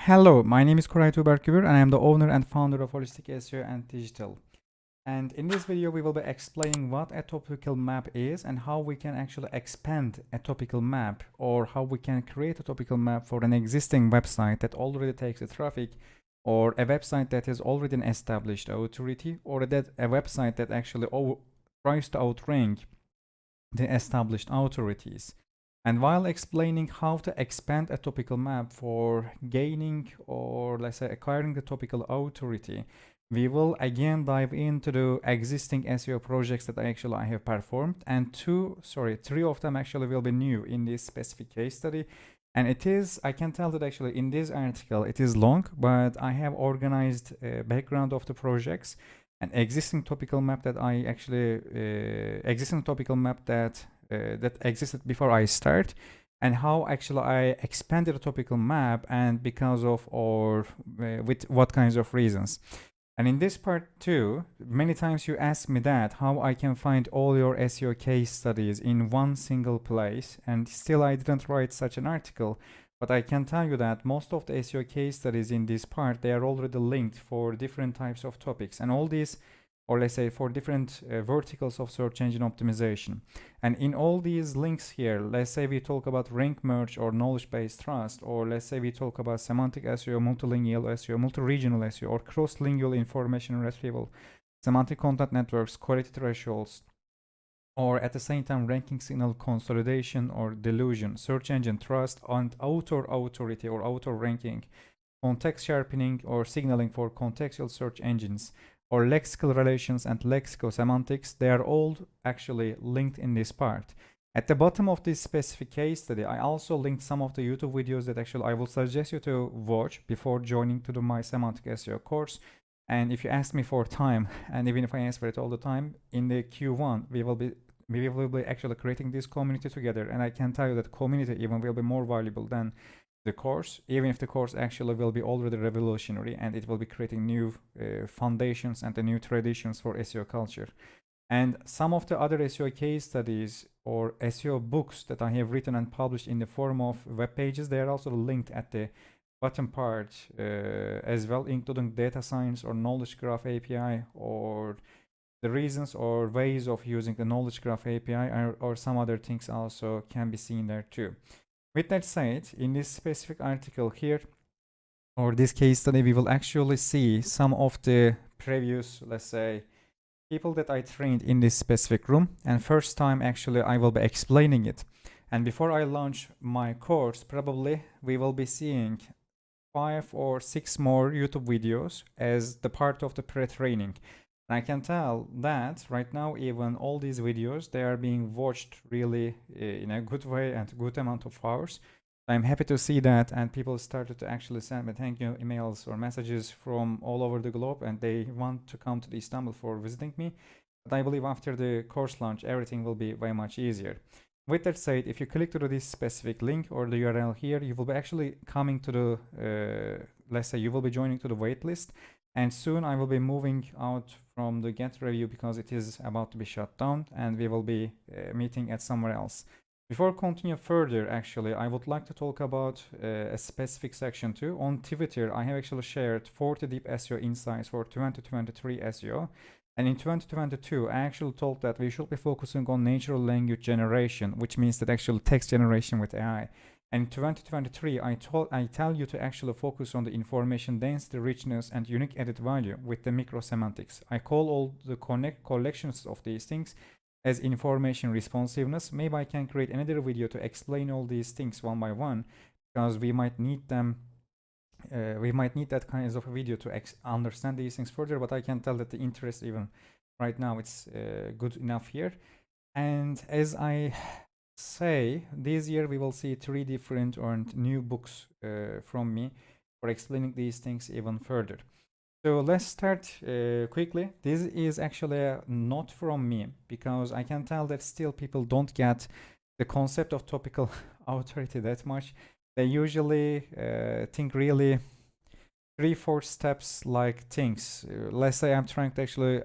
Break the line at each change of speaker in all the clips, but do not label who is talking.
Hello, my name is Koray and I am the owner and founder of Holistic SEO and Digital. And in this video, we will be explaining what a topical map is and how we can actually expand a topical map, or how we can create a topical map for an existing website that already takes the traffic, or a website that has already an established authority, or a website that actually tries to outrank the established authorities. And while explaining how to expand a topical map for gaining, or let's say acquiring the topical authority, we will again dive into the existing SEO projects that I have performed, and three of them actually will be new in this specific case study. And I can tell that actually in this article it is long, but I have organized a background of the projects, an existing topical map that that existed before I start, and how actually I expanded the topical map, and because of, or with what kinds of reasons. And in this part too, many times you ask me that how I can find all your SEO case studies in one single place, and still I didn't write such an article. But I can tell you that most of the SEO case studies in this part, they are already linked for different types of topics, and all these, or let's say for different verticals of search engine optimization. And in all these links here, let's say we talk about rank merge or knowledge-based trust, or let's say we talk about semantic SEO, multilingual SEO, multi-regional SEO, or cross-lingual information retrieval, semantic content networks, quality thresholds, or at the same time ranking signal consolidation or delusion, search engine trust, and author authority or author ranking, context sharpening or signaling for contextual search engines, or lexical relations and lexicosemantics. They are all actually linked in this part. At the bottom of this specific case study, I also linked some of the YouTube videos that actually I will suggest you to watch before joining to my Semantic SEO course. And if you ask me for time, and even if I answer it all the time, in the Q1, we will be actually creating this community together. And I can tell you that community even will be more valuable than the course, even if the course actually will be already revolutionary, and it will be creating new foundations and the new traditions for SEO culture. And some of the other SEO case studies or SEO books that I have written and published in the form of web pages, they are also linked at the bottom part as well, including data science or knowledge graph API, or the reasons or ways of using the knowledge graph API, or some other things also can be seen there too. With that said, in this specific article here, or this case study, we will actually see some of the previous, let's say, people that I trained in this specific room, and first time actually I will be explaining it. And before I launch my course, probably we will be seeing 5 or 6 more YouTube videos as the part of the pre-training. And I can tell that right now, even all these videos, they are being watched really in a good way and good amount of hours. I'm happy to see that, and people started to actually send me thank you emails or messages from all over the globe, and they want to come to Istanbul for visiting me. But I believe after the course launch, everything will be way much easier. With that said, if you click to this specific link or the URL here, you will be actually coming to the, let's say you will be joining to the waitlist. And soon I will be moving out from the Get review because it is about to be shut down, and we will be meeting at somewhere else. Before continue further, actually, I would like to talk about a specific section too. On Twitter, I have actually shared 40 deep SEO insights for 2023 SEO. And in 2022, I actually told that we should be focusing on natural language generation, which means that actual text generation with AI. And in 2023, I tell you to actually focus on the information density, richness, and unique added value with the microsemantics. I call all the collections of these things as information responsiveness. Maybe I can create another video to explain all these things one by one, because we might need them. We might need that kind of a video to understand these things further, but I can tell that the interest even right now, it's good enough here. And as I say, this year we will see 3 different or new books from me for explaining these things even further. So let's start quickly. This is actually a note from me, because I can tell that still people don't get the concept of topical authority that much. They usually think really 3-4 steps like things. Let's say I'm trying to actually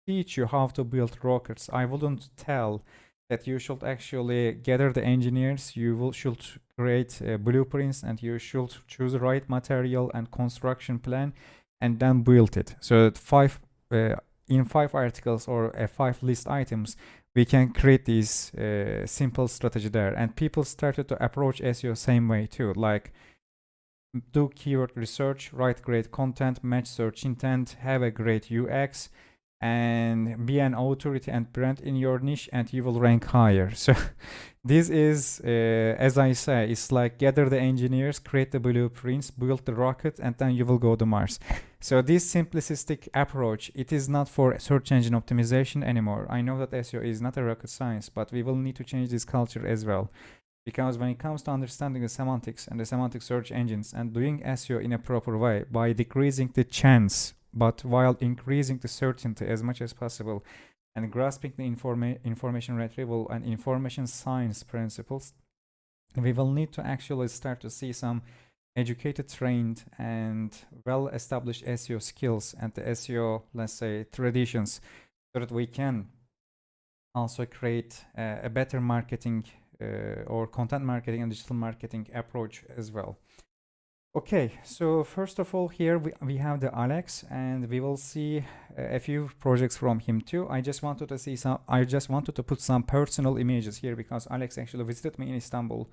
teach you how to build rockets. I wouldn't tell that you should actually gather the engineers, should create blueprints, and you should choose the right material and construction plan, and then build it. So in 5 articles or 5 list items, we can create this simple strategy there. And people started to approach SEO same way too, like do keyword research, write great content, match search intent, have a great UX, and be an authority and brand in your niche, and you will rank higher. So this is, as I say, it's like gather the engineers, create the blueprints, build the rocket, and then you will go to Mars. So this simplistic approach, it is not for search engine optimization anymore. I know that SEO is not a rocket science, but we will need to change this culture as well. Because when it comes to understanding the semantics and the semantic search engines and doing SEO in a proper way by decreasing the chance, but while increasing the certainty as much as possible, and grasping the information retrieval and information science principles, we will need to actually start to see some educated, trained, and well-established SEO skills and the SEO, let's say, traditions, so that we can also create a better marketing or content marketing and digital marketing approach as well. Okay, so first of all, here we have the Alex, and we will see a few projects from him too. I just wanted to put some personal images here because Alex actually visited me in Istanbul,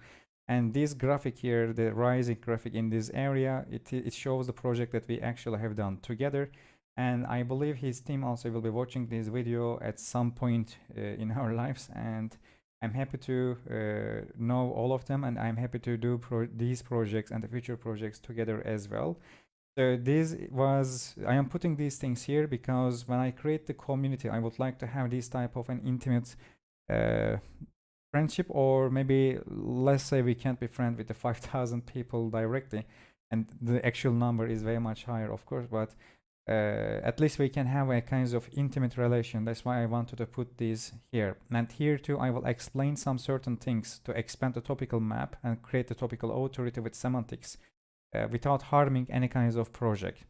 and this graphic here, the rising graphic in this area, it shows the project that we actually have done together. And I believe his team also will be watching this video at some point in our lives, and I'm happy to know all of them, and I'm happy to do these projects and the future projects together as well. So I am putting these things here because when I create the community, I would like to have this type of an intimate friendship, or maybe let's say we can't be friends with the 5,000 people directly, and the actual number is very much higher, of course, but at least we can have a kind of intimate relation. That's why I wanted to put these here. And here too, I will explain some certain things to expand the topical map and create the topical authority with semantics without harming any kinds of project.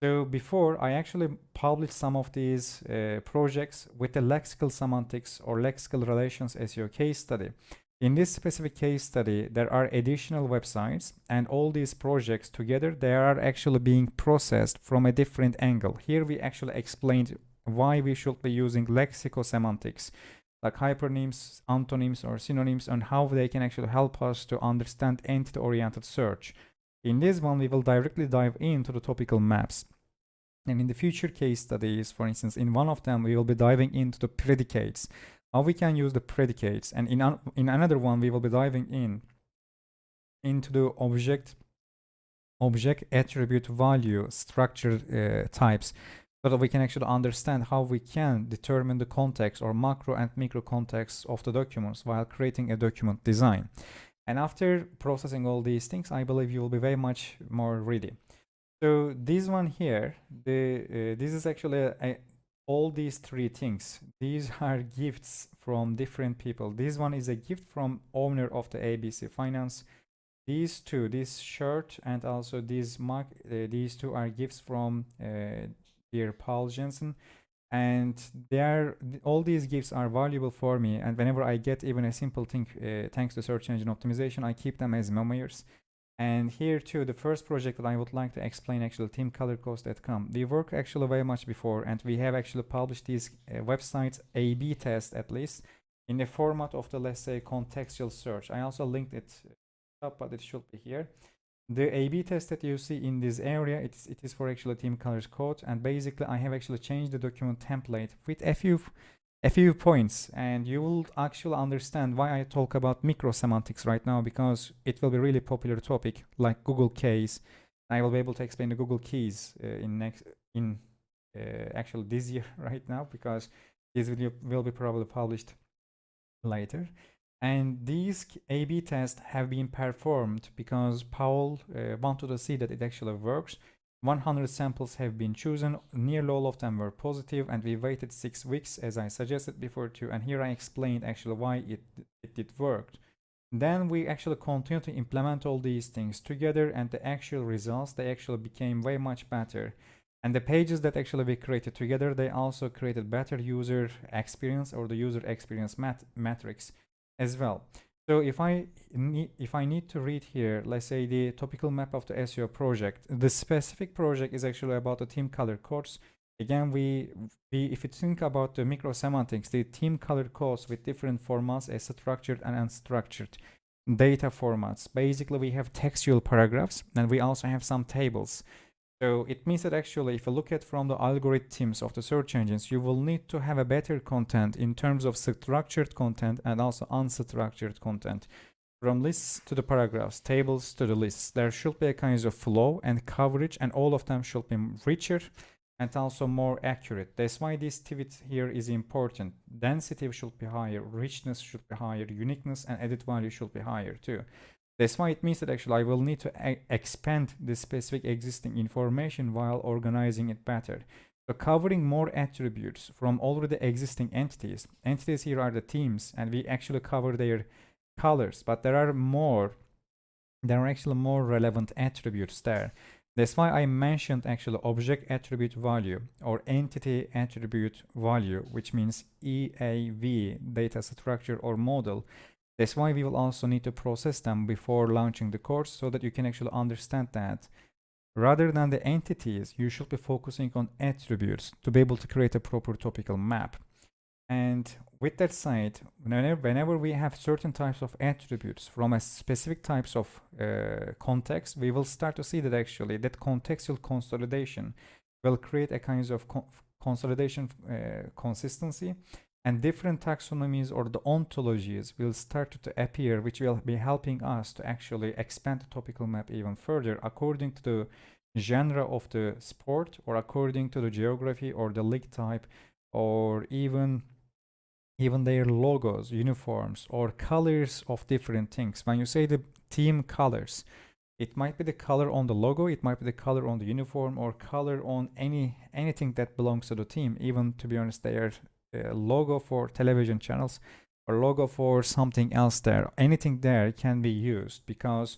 So before, I actually published some of these projects with the lexical semantics or lexical relations SEO case study. In this specific case study, there are additional websites, and all these projects together, they are actually being processed from a different angle. Here we actually explained why we should be using lexicosemantics, like hypernyms, antonyms, or synonyms, and how they can actually help us to understand entity-oriented search. In this one, we will directly dive into the topical maps. And in the future case studies, for instance, in one of them, we will be diving into the predicates, how we can use the predicates, and in another one we will be diving into the object attribute value structure types, so that we can actually understand how we can determine the context or macro and micro contexts of the documents while creating a document design. And after processing all these things, I believe you will be very much more ready. So this one here, this is actually all these three things, these are gifts from different people. This one is a gift from owner of the ABC Finance. These two, this shirt and also these two are gifts from dear Paul Jensen. And all these gifts are valuable for me. And whenever I get even a simple thing, thanks to search engine optimization, I keep them as memoirs. And here too, the first project that I would like to explain, actually, teamcolorcoast.com. We work actually very much before, and we have actually published these websites A/B test at least in the format of the, let's say, contextual search. I also linked it up, but it should be here. The A/B test that you see in this area, it is for actually Team Colors Code, and basically I have actually changed the document template with a few points, and you will actually understand why I talk about microsemantics right now, because it will be really popular topic like Google case. I will be able to explain the Google keys actually this year right now, because this video will be probably published later. And these A/B tests have been performed because Paul wanted to see that it actually works. 100 samples have been chosen, nearly all of them were positive, and we waited 6 weeks as I suggested before too, and here I explained actually why it worked. Then we actually continued to implement all these things together, and the actual results, they actually became way much better. And the pages that actually we created together, they also created better user experience or the user experience metrics as well. So if I need to read here, let's say the topical map of the SEO project, the specific project is actually about the theme color codes. Again, if you think about the microsemantics, the theme color codes with different formats as structured and unstructured data formats. Basically, we have textual paragraphs and we also have some tables. So it means that actually, if you look at from the algorithms of the search engines, you will need to have a better content in terms of structured content and also unstructured content. From lists to the paragraphs, tables to the lists, there should be a kind of flow and coverage, and all of them should be richer and also more accurate. That's why this pivot here is important. Density should be higher, richness should be higher, uniqueness and added value should be higher too. That's why it means that actually I will need to expand the specific existing information while organizing it better. So covering more attributes from already existing entities. Entities here are the themes, and we actually cover their colors, but there are actually more relevant attributes there. That's why I mentioned actually object attribute value or entity attribute value, which means EAV, data structure or model. That's why we will also need to process them before launching the course so that you can actually understand that rather than the entities, you should be focusing on attributes to be able to create a proper topical map. And with that said, whenever we have certain types of attributes from a specific types of context, we will start to see that actually that contextual consolidation will create a kind of consolidation consistency, and different taxonomies or the ontologies will start to appear, which will be helping us to actually expand the topical map even further according to the genre of the sport or according to the geography or the league type, or even their logos, uniforms, or colors of different things. When you say the team colors, it might be the color on the logo, it might be the color on the uniform, or color on anything that belongs to the team. Even, to be honest, their logo for television channels or logo for something else there. Anything there can be used, because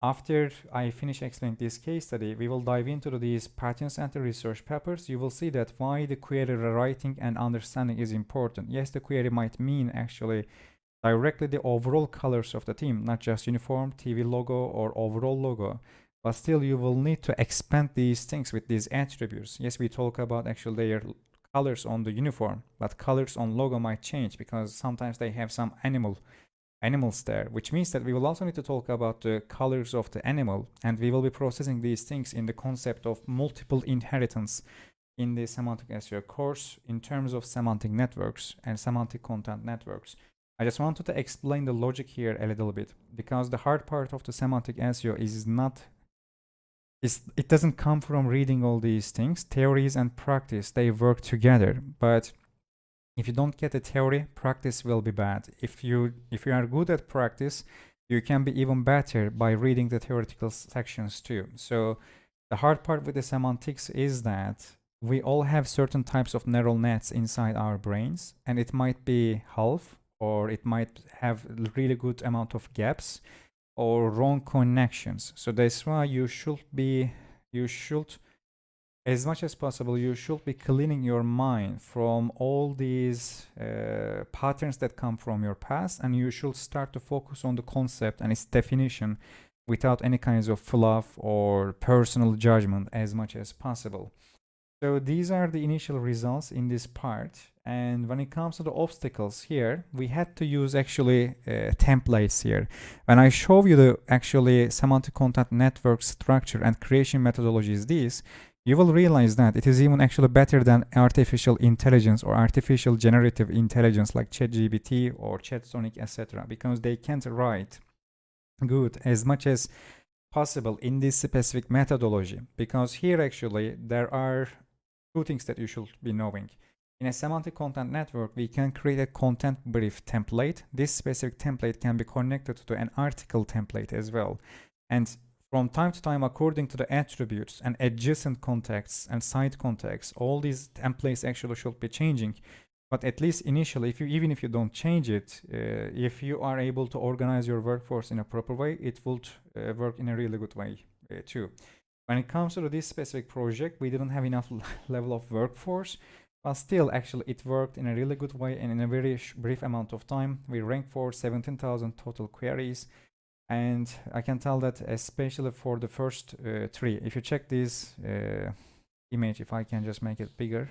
after I finish explaining this case study, we will dive into these patterns and the research papers. You will see that why the query writing and understanding is important. Yes, the query might mean actually directly the overall colors of the team, not just uniform, TV logo, or overall logo. But still, you will need to expand these things with these attributes. Yes, we talk about actually their colors on the uniform, but colors on logo might change because sometimes they have some animals there, which means that we will also need to talk about the colors of the animal, and we will be processing these things in the concept of multiple inheritance in the semantic SEO course in terms of semantic networks and semantic content networks. I just wanted to explain the logic here a little bit, because the hard part of the semantic SEO it doesn't come from reading all these things. Theories and practice, they work together, but if you don't get a theory, practice will be bad. If you are good at practice, you can be even better by reading the theoretical sections too. So the hard part with the semantics is that we all have certain types of neural nets inside our brains, and it might be half, or it might have a really good amount of gaps or wrong connections. So that's why you should, as much as possible, you should be cleaning your mind from all these patterns that come from your past, and you should start to focus on the concept and its definition without any kinds of fluff or personal judgment as much as possible. So these are the initial results in this part. And when it comes to the obstacles here, we had to use actually templates here. When I show you the actually semantic content network structure and creation methodology is this, you will realize that it is even actually better than artificial intelligence or artificial generative intelligence like ChatGPT or ChatSonic, etc., because they can't write good as much as possible in this specific methodology. Because here actually there are two things that you should be knowing. In a semantic content network, we can create a content brief template. This specific template can be connected to an article template as well. And from time to time, according to the attributes and adjacent contexts and side contexts, all these templates actually should be changing. But at least initially, even if you don't change it, if you are able to organize your workforce in a proper way, it will work in a really good way too. When it comes to this specific project, we didn't have enough level of workforce, but still, actually, it worked in a really good way, and in a very brief amount of time, we ranked for 17,000 total queries. And I can tell that especially for the first 3. If you check this image, if I can just make it bigger.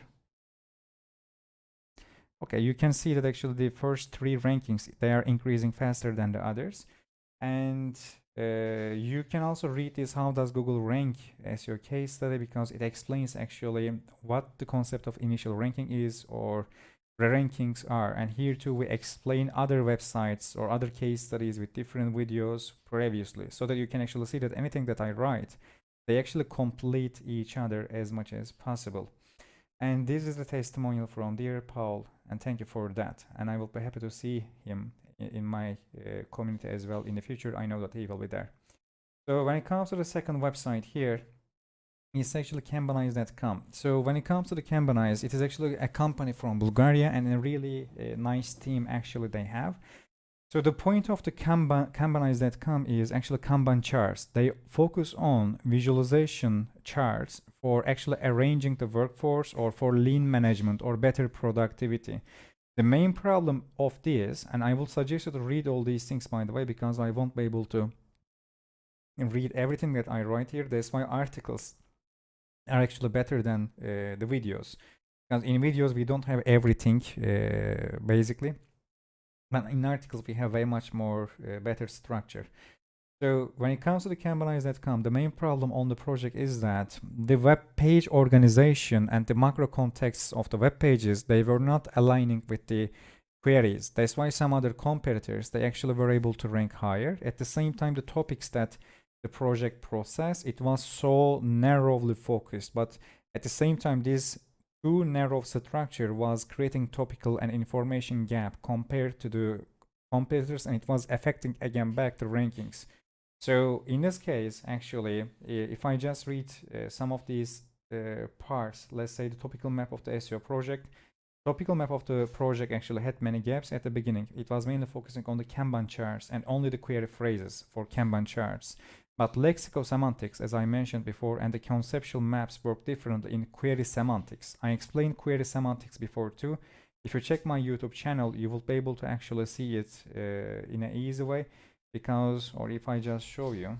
Okay, you can see that actually the first 3 rankings, they are increasing faster than the others. And you can also read this how does Google rank SEO case study, because it explains actually what the concept of initial ranking is or rankings are. And here too we explain other websites or other case studies with different videos previously, so that you can actually see that anything that I write, they actually complete each other as much as possible. And this is the testimonial from dear Paul, and thank you for that. And I will be happy to see him in my community as well in the future. I know that he will be there. So when it comes to the second website here, it's actually comprise.com. So when it comes to the Comprise, it is actually a company from Bulgaria, and a really nice team actually they have. So the point of the comprise.com is actually Kanban charts. They focus on visualization charts for actually arranging the workforce or for lean management or better productivity. The main problem of this, and I will suggest you to read all these things, by the way, because I won't be able to read everything that I write here. That's why articles are actually better than the videos, because in videos we don't have everything basically, but in articles we have very much more better structure. So when it comes to the comprise.com, the main problem on the project is that the web page organization and the macro contexts of the web pages, they were not aligning with the queries. That's why some other competitors, they actually were able to rank higher. At the same time, the topics that the project process, it was so narrowly focused, but at the same time, this too narrow structure was creating topical and information gap compared to the competitors, and it was affecting again back the rankings. So in this case, actually, if I just read some of these parts, let's say the topical map of the SEO project. Topical map of the project actually had many gaps at the beginning. It was mainly focusing on the Kanban charts and only the query phrases for Kanban charts. But lexicosemantics, as I mentioned before, and the conceptual maps work differently in query semantics. I explained query semantics before too. If you check my YouTube channel, you will be able to actually see it in an easy way. Because, or if I just show you,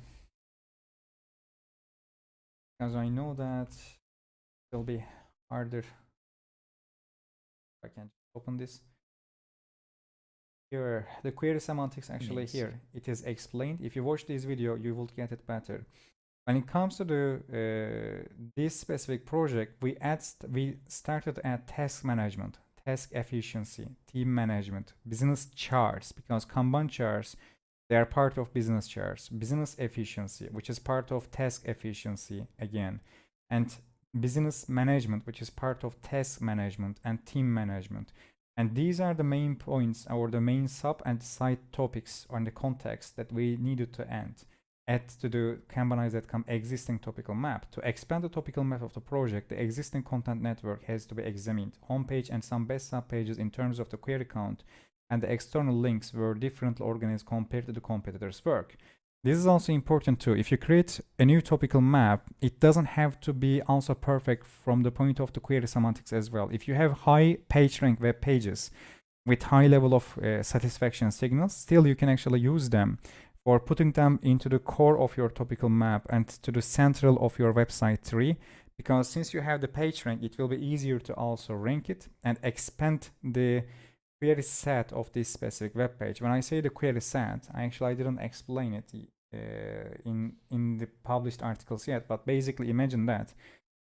because I know that it will be harder. I can open this. Here, the query semantics actually yes. Here, it is explained. If you watch this video, you will get it better. When it comes to the this specific project, we started at task management, task efficiency, team management, business charts, because Kanban charts, they are part of business charts, business efficiency, which is part of task efficiency again, and business management, which is part of task management and team management. And these are the main points or the main sub and side topics on the context that we needed to add to the comprise.com existing topical map. To expand the topical map of the project, the existing content network has to be examined. Homepage and some best sub pages in terms of the query count and the external links were differently organized compared to the competitors' work. This is also important too. If you create a new topical map, it doesn't have to be also perfect from the point of the query semantics as well. If you have high page rank web pages with high level of satisfaction signals, still you can actually use them for putting them into the core of your topical map and to the central of your website tree. Because since you have the page rank, it will be easier to also rank it and expand the query set of this specific web page. When I say the query set, I didn't explain it in the published articles yet, but basically imagine that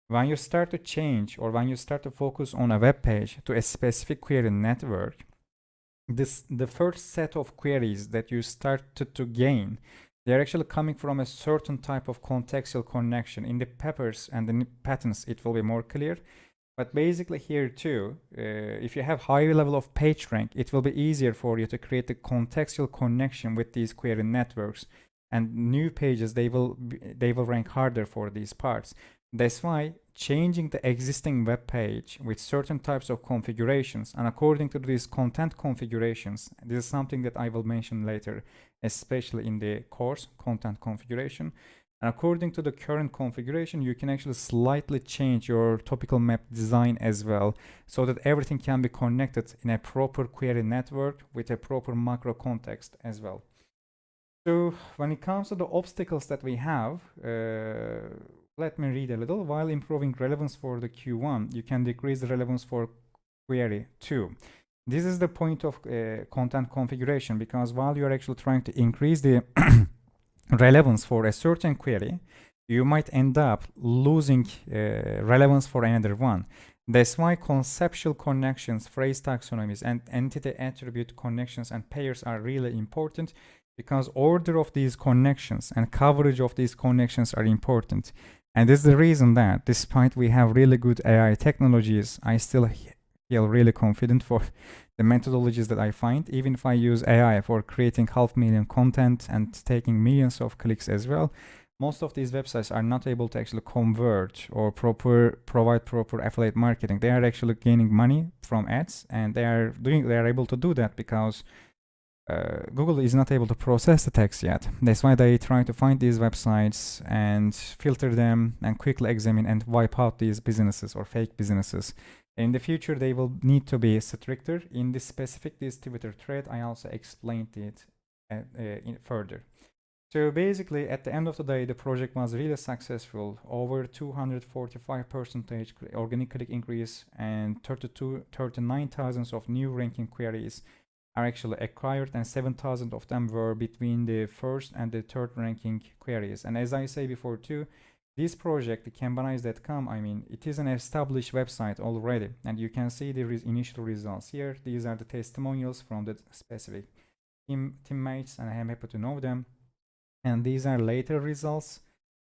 when you start to change or when you start to focus on a web page to a specific query network, the first set of queries that you started to gain, they're actually coming from a certain type of contextual connection. In the peppers and the patterns, it will be more clear. But basically here too, if you have higher level of page rank, it will be easier for you to create a contextual connection with these query networks, and new pages, they will rank harder for these parts. That's why changing the existing web page with certain types of configurations, and according to these content configurations, this is something that I will mention later, especially in the course content configuration. And according to the current configuration, you can actually slightly change your topical map design as well, so that everything can be connected in a proper query network with a proper macro context as well. So when it comes to the obstacles that we have, let me read a little. While improving relevance for the Q1, you can decrease the relevance for query 2. This is the point of content configuration, because while you're actually trying to increase the relevance for a certain query, you might end up losing relevance for another one. That's why conceptual connections, phrase taxonomies, and entity attribute connections and pairs are really important, because order of these connections and coverage of these connections are important. And this is the reason that despite we have really good AI technologies, I still feel really confident for the methodologies that I find. Even if I use AI for creating 500,000 content and taking millions of clicks as well, most of these websites are not able to actually convert or provide proper affiliate marketing. They are actually gaining money from ads, and they are able to do that because Google is not able to process the text yet. That's why they try to find these websites and filter them and quickly examine and wipe out these businesses or fake businesses. In the future, they will need to be stricter. In this specific Twitter thread, I also explained it further. So basically, at the end of the day, the project was really successful. Over 245% organic click increase and 39,000 of new ranking queries are actually acquired, and 7,000 of them were between the first and the third ranking queries. And as I say before too, this project, the comprise.com, I mean, it is an established website already, and you can see the initial results here. These are the testimonials from the specific teammates, and I am happy to know them. And these are later results.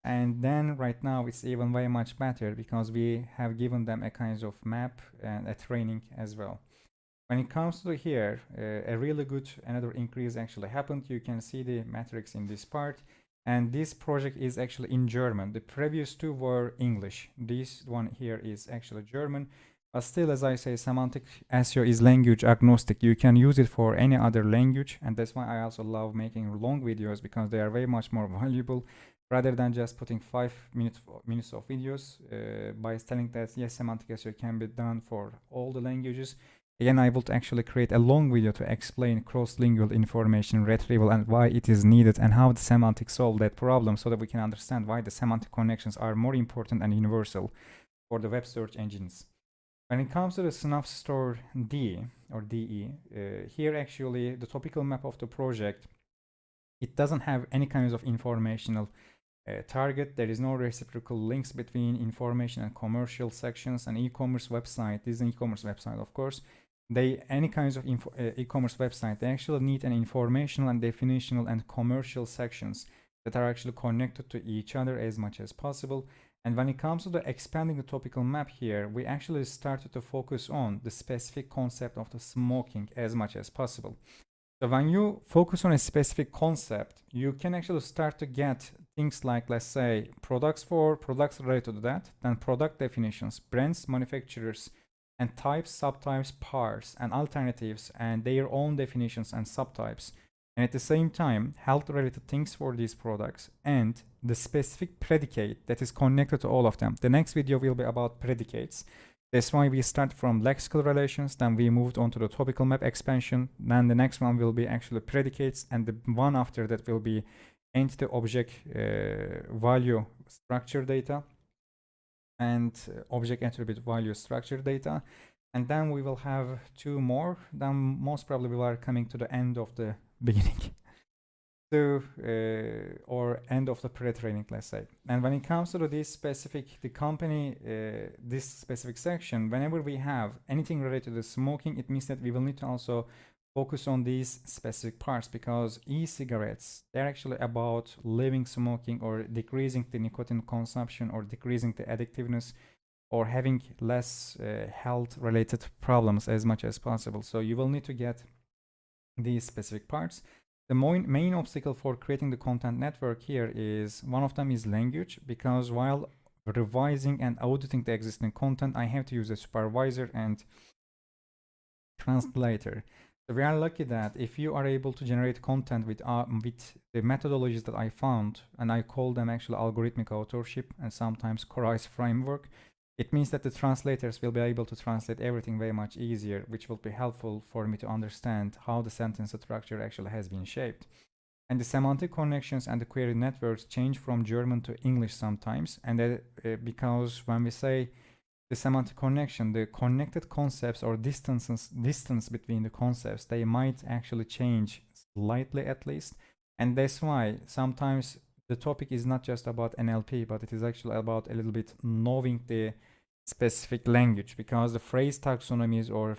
And then right now it's even very much better, because we have given them a kind of map and a training as well. When it comes to here, a really good another increase actually happened. You can see the metrics in this part. And this project is actually in German. The previous two were English. This one here is actually German. But still, as I say, Semantic SEO is language agnostic. You can use it for any other language. And that's why I also love making long videos, because they are very much more valuable, rather than just putting 5 minutes of videos by telling that, yes, Semantic SEO can be done for all the languages. Again, I will actually create a long video to explain cross-lingual information retrieval and why it is needed, and how the semantics solve that problem, so that we can understand why the semantic connections are more important and universal for the web search engines. When it comes to the Snuff Store D or DE, here actually the topical map of the project, it doesn't have any kinds of informational target. There is no reciprocal links between information and commercial sections. An e-commerce website, this is an e-commerce website, of course. Any kinds of e-commerce website, they actually need an informational and definitional and commercial sections that are actually connected to each other as much as possible. And when it comes to the expanding the topical map here, we actually started to focus on the specific concept of the smoking as much as possible. So when you focus on a specific concept, you can actually start to get things like, let's say, products related to that, then product definitions, brands, manufacturers, and types, subtypes, parts, and alternatives, and their own definitions and subtypes. And at the same time, health-related things for these products, and the specific predicate that is connected to all of them. The next video will be about predicates. That's why we start from lexical relations, then we moved on to the topical map expansion, then the next one will be actually predicates, and the one after that will be entity object value structure data, and object attribute value structure data. And then we will have two more. Then most probably we are coming to the end of the beginning. So, or end of the pre-training, let's say. And when it comes to this specific, the company, this specific section, whenever we have anything related to smoking, it means that we will need to also focus on these specific parts, because e-cigarettes, they're actually about leaving smoking or decreasing the nicotine consumption or decreasing the addictiveness or having less health related problems as much as possible. So you will need to get these specific parts. The main obstacle for creating the content network here is, one of them is language, because while revising and auditing the existing content, I have to use a supervisor and translator. So we are lucky that if you are able to generate content with the methodologies that I found, and I call them actually algorithmic authorship and sometimes Koray's framework, it means that the translators will be able to translate everything very much easier, which will be helpful for me to understand how the sentence structure actually has been shaped. And the semantic connections and the query networks change from German to English sometimes, and because when we say the semantic connection, the connected concepts or distance between the concepts, they might actually change slightly at least. And that's why sometimes the topic is not just about NLP, but it is actually about a little bit knowing the specific language, because the phrase taxonomies or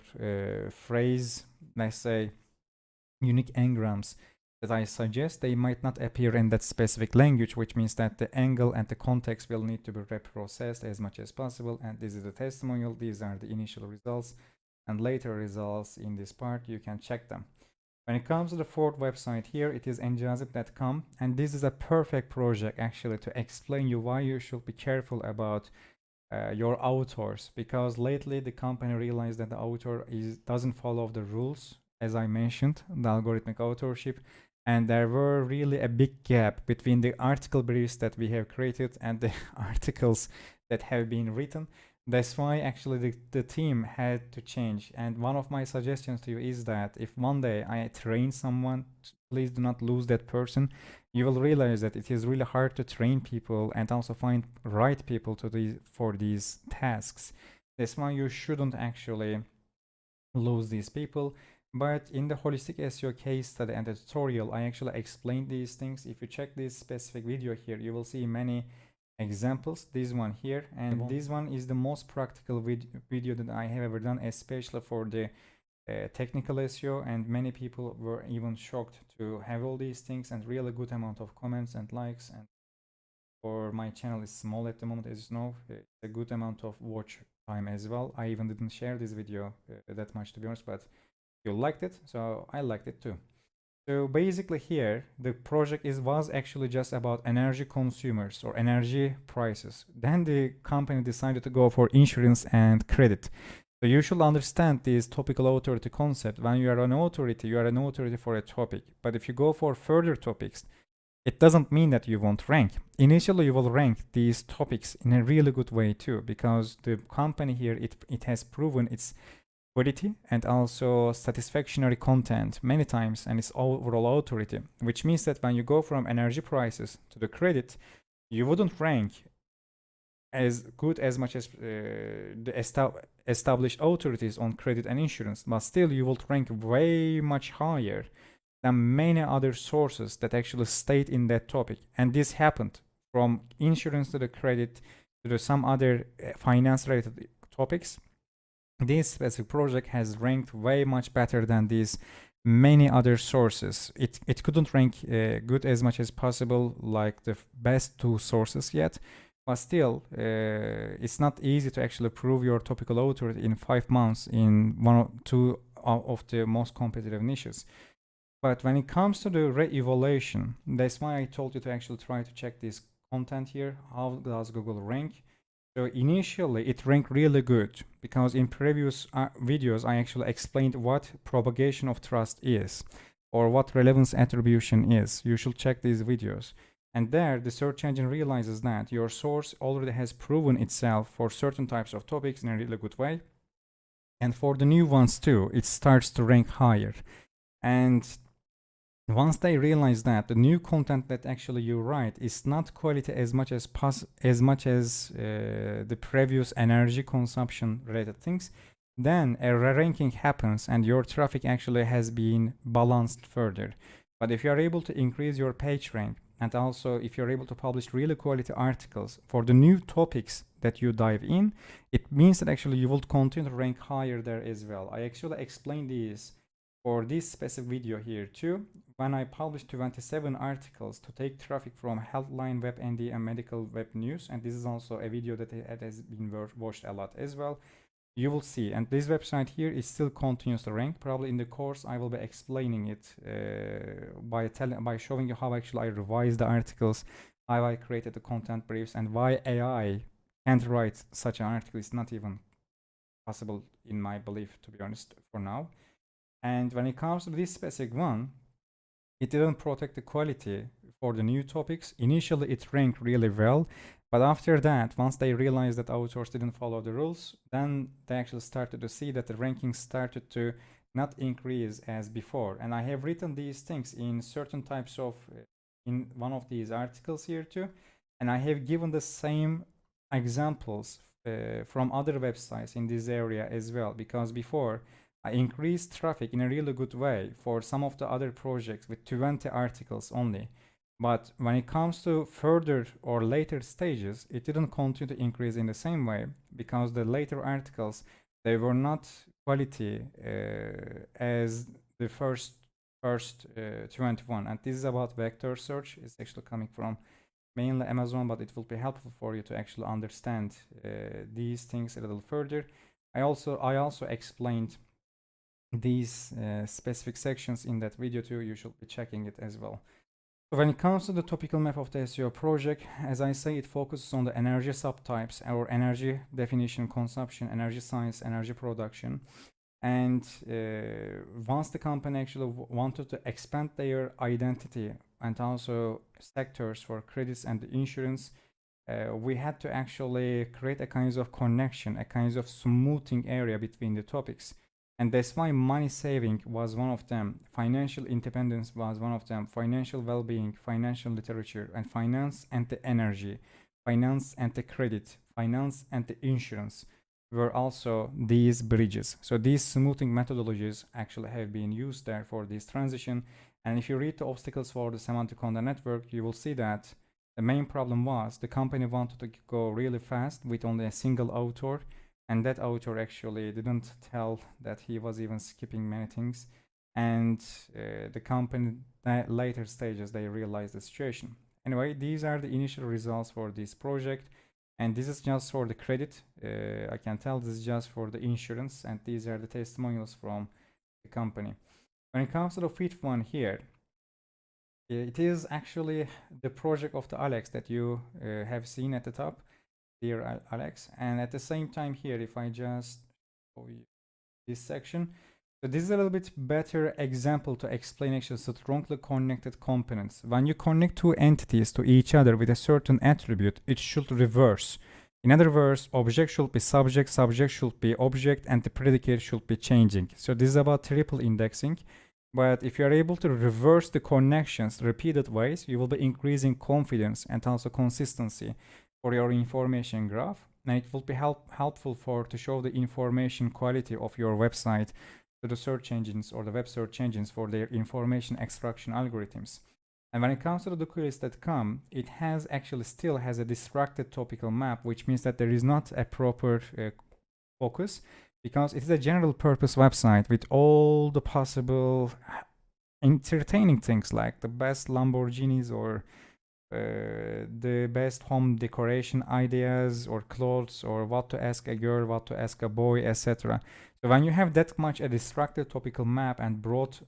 phrase, let's say, unique engrams that I suggest, they might not appear in that specific language, which means that the angle and the context will need to be reprocessed as much as possible. And this is the testimonial. These are the initial results, and later results in this part, you can check them. When it comes to the fourth website here, it is njazib.com, and this is a perfect project actually to explain you why you should be careful about your authors, because lately the company realized that the author doesn't follow the rules, as I mentioned, the algorithmic authorship, and there were really a big gap between the article briefs that we have created and the articles that have been written. That's why actually the team had to change. And one of my suggestions to you is that if one day I train someone, please do not lose that person. You will realize that it is really hard to train people and also find right people for these tasks. That's why you shouldn't actually lose these people. But in the holistic SEO case study and the tutorial, I actually explained these things. If you check this specific video here, you will see many examples. This one here, and this one is the most practical video that I have ever done, especially for the technical SEO, and many people were even shocked to have all these things and really good amount of comments and likes. And for my channel is small at the moment, as you know, it's a good amount of watch time as well. I even didn't share this video that much, to be honest, but you liked it, so I liked it too. So basically here, the project was actually just about energy consumers or energy prices. Then the company decided to go for insurance and credit. So you should understand this topical authority concept. When you are an authority, you are an authority for a topic. But if you go for further topics, it doesn't mean that you won't rank. Initially, you will rank these topics in a really good way too, because the company here, it has proven its quality and also satisfactory content many times, and its overall authority, which means that when you go from energy prices to the credit, you wouldn't rank as good as much as the established authorities on credit and insurance, but still you will rank way much higher than many other sources that actually state in that topic. And this happened from insurance to the credit to some other finance related topics. This specific project has ranked way much better than these many other sources. It couldn't rank good as much as possible like the best two sources yet, but still it's not easy to actually prove your topical authority in 5 months in one or two of the most competitive niches. But when it comes to the re-evaluation, that's why I told you to actually try to check this content here. How does Google rank? So initially it ranked really good, because in previous videos I actually explained what propagation of trust is or what relevance attribution is. You should check these videos. And there the search engine realizes that your source already has proven itself for certain types of topics in a really good way. And for the new ones too, it starts to rank higher. And once they realize that the new content that actually you write is not quality as much as the previous energy consumption related things, then a re-ranking happens and your traffic actually has been balanced further. But if you are able to increase your page rank, and also if you're able to publish really quality articles for the new topics that you dive in, it means that actually you will continue to rank higher there as well. I actually explained this for this specific video here too, when I published 27 articles to take traffic from Healthline, WebMD, and Medical Web News, and this is also a video that has been watched a lot as well. You will see, and this website here is still continues to rank. Probably in the course I will be explaining it by showing you how actually I revised the articles, how I created the content briefs, and why AI can't write such an article is not even possible in my belief, to be honest, for now. And when it comes to this specific one, it didn't protect the quality for the new topics. Initially, it ranked really well, but after that, once they realized that authors didn't follow the rules, then they actually started to see that the rankings started to not increase as before. And I have written these things in certain types of, in one of these articles here too, and I have given the same examples from other websites in this area as well, because before I increased traffic in a really good way for some of the other projects with 20 articles only. But when it comes to further or later stages, it didn't continue to increase in the same way, because the later articles, they were not quality as the first 21. And this is about vector search. It's actually coming from mainly Amazon, but it will be helpful for you to actually understand these things a little further. I also explained these specific sections in that video too. You should be checking it as well. So when it comes to the topical map of the SEO project, as I say, it focuses on the energy subtypes, or energy definition, consumption, energy science, energy production. And once the company actually wanted to expand their identity and also sectors for credits and insurance, we had to actually create a kind of connection, a kind of smoothing area between the topics. And that's why money saving was one of them, financial independence was one of them, financial well-being, financial literature, and finance and the energy, finance and the credit, finance and the insurance were also these bridges. So these smoothing methodologies actually have been used there for this transition. And if you read the obstacles for the semantic content network, you will see that the main problem was the company wanted to go really fast with only a single author, and that author actually didn't tell that he was even skipping many things. And the company later stages, they realized the situation. Anyway, these are the initial results for this project. And this is just for the credit. I can tell this is just for the insurance, and these are the testimonials from the company. When it comes to the fifth one here, it is actually the project of the Alex that you have seen at the top, dear Alex. And at the same time here, if I just show you this section, so this is a little bit better example to explain actually strongly connected components. When you connect two entities to each other with a certain attribute, it should reverse. In other words, object should be subject, subject should be object, and the predicate should be changing. So this is about triple indexing. But if you are able to reverse the connections repeated ways, you will be increasing confidence and also consistency for your information graph. And it will be helpful to show the information quality of your website to the search engines or the web search engines for their information extraction algorithms. And when it comes to the quiz.com, it still has a distracted topical map, which means that there is not a proper focus, because it is a general purpose website with all the possible entertaining things like the best Lamborghinis or the best home decoration ideas or clothes, or what to ask a girl, what to ask a boy, etc. So when you have that much a distracted topical map and broad,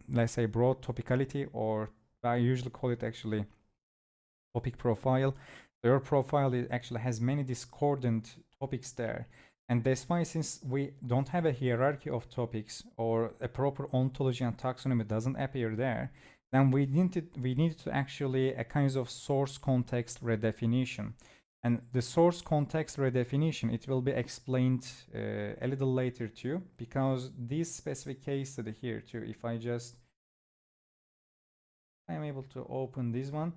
let's say broad topicality, or I usually call it actually topic profile, your profile actually has many discordant topics there. And that's why, since we don't have a hierarchy of topics or a proper ontology and taxonomy doesn't appear there, then we needed to actually a kind of source context redefinition. And the source context redefinition, it will be explained a little later too, because this specific case study here too, if I am able to open this one,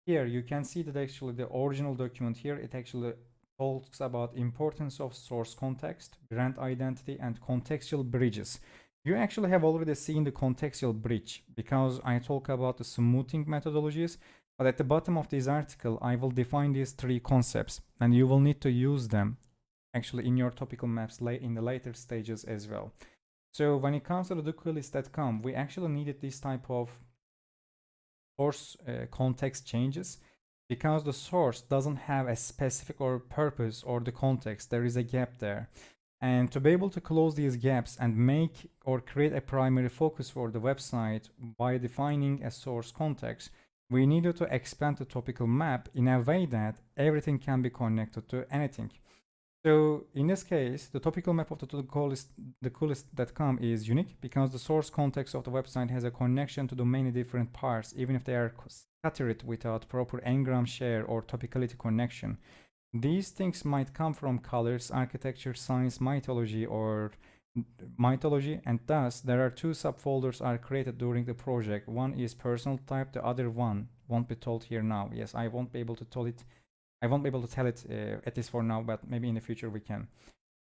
here you can see that actually the original document here, it actually talks about importance of source context, brand identity, and contextual bridges. You actually have already seen the contextual bridge, because I talk about the smoothing methodologies, but at the bottom of this article, I will define these three concepts, and you will need to use them actually in your topical maps in the later stages as well. So when it comes to the quiz.com, we actually needed this type of source context changes, because the source doesn't have a specific or purpose or the context. There is a gap there. And to be able to close these gaps and make or create a primary focus for the website by defining a source context, we needed to expand the topical map in a way that everything can be connected to anything. So in this case, the topical map of the coolest.com is unique because the source context of the website has a connection to the many different parts, even if they are scattered without proper n-gram share or topicality connection. These things might come from colors, architecture, science, mythology, and thus there are two subfolders are created during the project. One is personal type, the other one won't be told here now. Yes, I won't be able to tell it. I won't be able to tell it at least for now, but maybe in the future we can.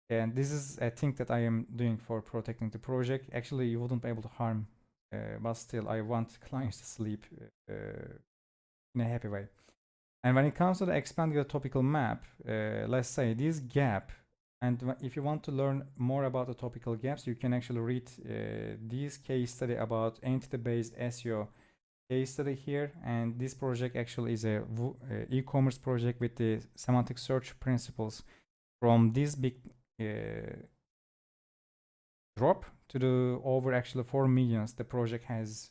And this is a thing that I am doing for protecting the project. Actually, you wouldn't be able to harm, but still, I want clients to sleep in a happy way. And when it comes to the expanding the topical map, let's say this gap, and if you want to learn more about the topical gaps, you can actually read this case study about entity-based SEO case study here. And this project actually is a e-commerce project with the semantic search principles. From this big drop to the over actually 4 millions the project has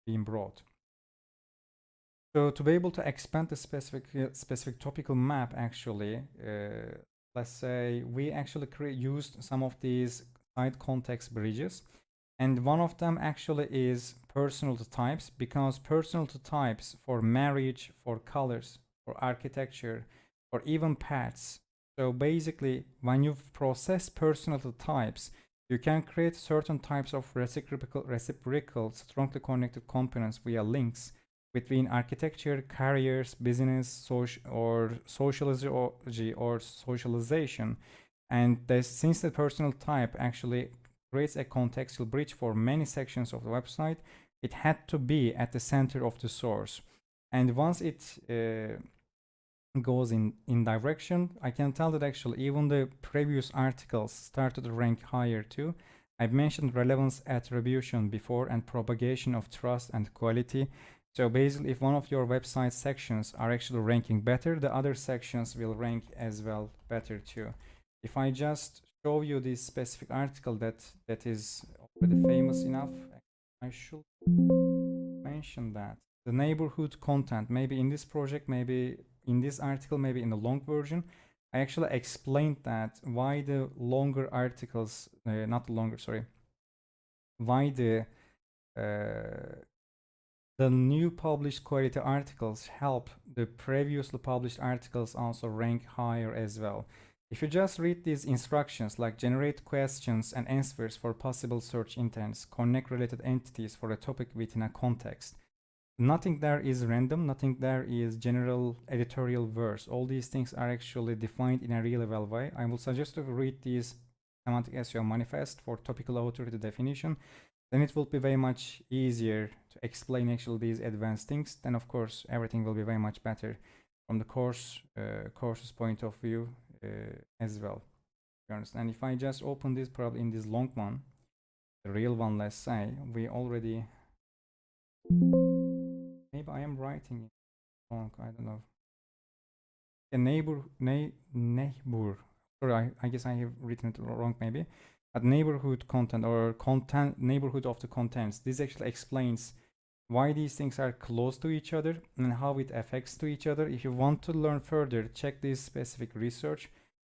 been brought. So to be able to expand the specific topical map, actually, let's say we actually used some of these site context bridges, and one of them actually is personal types, because personal types for marriage, for colors, for architecture, or even pets. So basically, when you process personal types, you can create certain types of reciprocal, strongly connected components via links between architecture, careers, business, sociology, or socialization. And since the personal type actually creates a contextual bridge for many sections of the website, it had to be at the center of the source. And once it goes in direction, I can tell that actually even the previous articles started to rank higher too. I've mentioned relevance attribution before and propagation of trust and quality. So basically, if one of your website sections are actually ranking better, the other sections will rank as well better too. If I just show you this specific article that is already famous enough, I should mention that. The neighborhood content, maybe in this project, maybe in this article, maybe in the long version, I actually explained that why the longer articles, not the longer, sorry, why the new published quality articles help the previously published articles also rank higher as well. If you just read these instructions, like generate questions and answers for possible search intents, connect related entities for a topic within a context, nothing there is random, nothing there is general editorial verse. All these things are actually defined in a really well way. I will suggest to read these semantic SEO manifest for topical authority definition. Then it will be very much easier to explain actually these advanced things. Then of course everything will be very much better from the course's point of view as well. You understand? If I just open this probably in this long one, the real one, let's say, we already, maybe I am writing it wrong, I don't know. A neighbor, sorry, I guess I have written it wrong maybe. But neighborhood content or content neighborhood of the contents. This actually explains why these things are close to each other and how it affects to each other. If you want to learn further, check this specific research,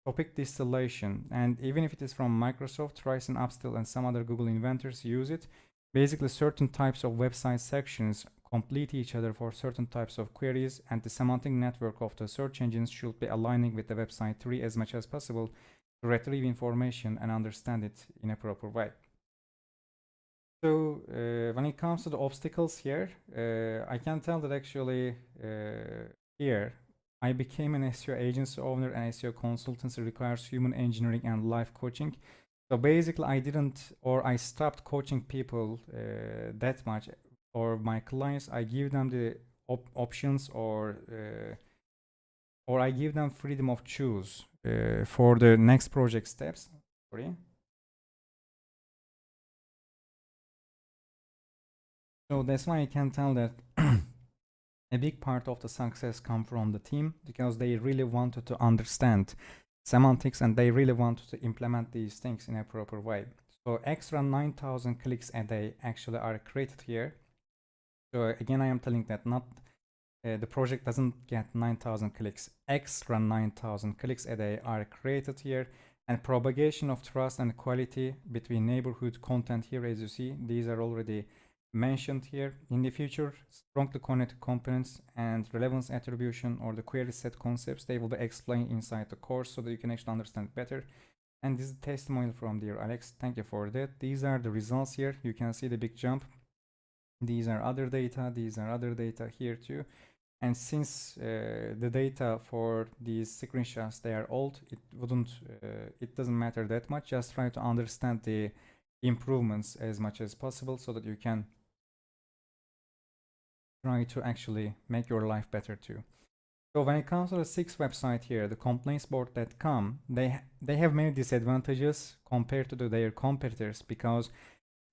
topic distillation, and even if it is from Microsoft, Rice and Upstill and some other Google inventors use it. Basically, certain types of website sections complete each other for certain types of queries, and the semantic network of the search engines should be aligning with the website tree as much as possible to retrieve information and understand it in a proper way. So when it comes to the obstacles here, I can tell that actually here I became an SEO agency owner, and SEO consultancy requires human engineering and life coaching. So basically I stopped coaching people that much, or my clients. I give them the options, or I give them freedom of choose for the next project steps. Sorry. So that's why I can tell that a big part of the success comes from the team, because they really wanted to understand semantics and they really wanted to implement these things in a proper way. So extra 9,000 clicks a day actually are created here. So again, I am telling that not the project doesn't get 9,000 clicks. Extra 9,000 clicks a day are created here. And propagation of trust and quality between neighborhood content here, as you see, these are already mentioned here. In the future, strongly connected components and relevance attribution or the query set concepts, they will be explained inside the course so that you can actually understand better. And this is a testimonial from dear Alex. Thank you for that. These are the results here. You can see the big jump. These are other data. These are other data here too. And since the data for these screenshots, they are old, it doesn't matter that much. Just try to understand the improvements as much as possible so that you can try to actually make your life better too. So when it comes to the sixth website here, the complaintsboard.com, they have many disadvantages compared to their competitors, because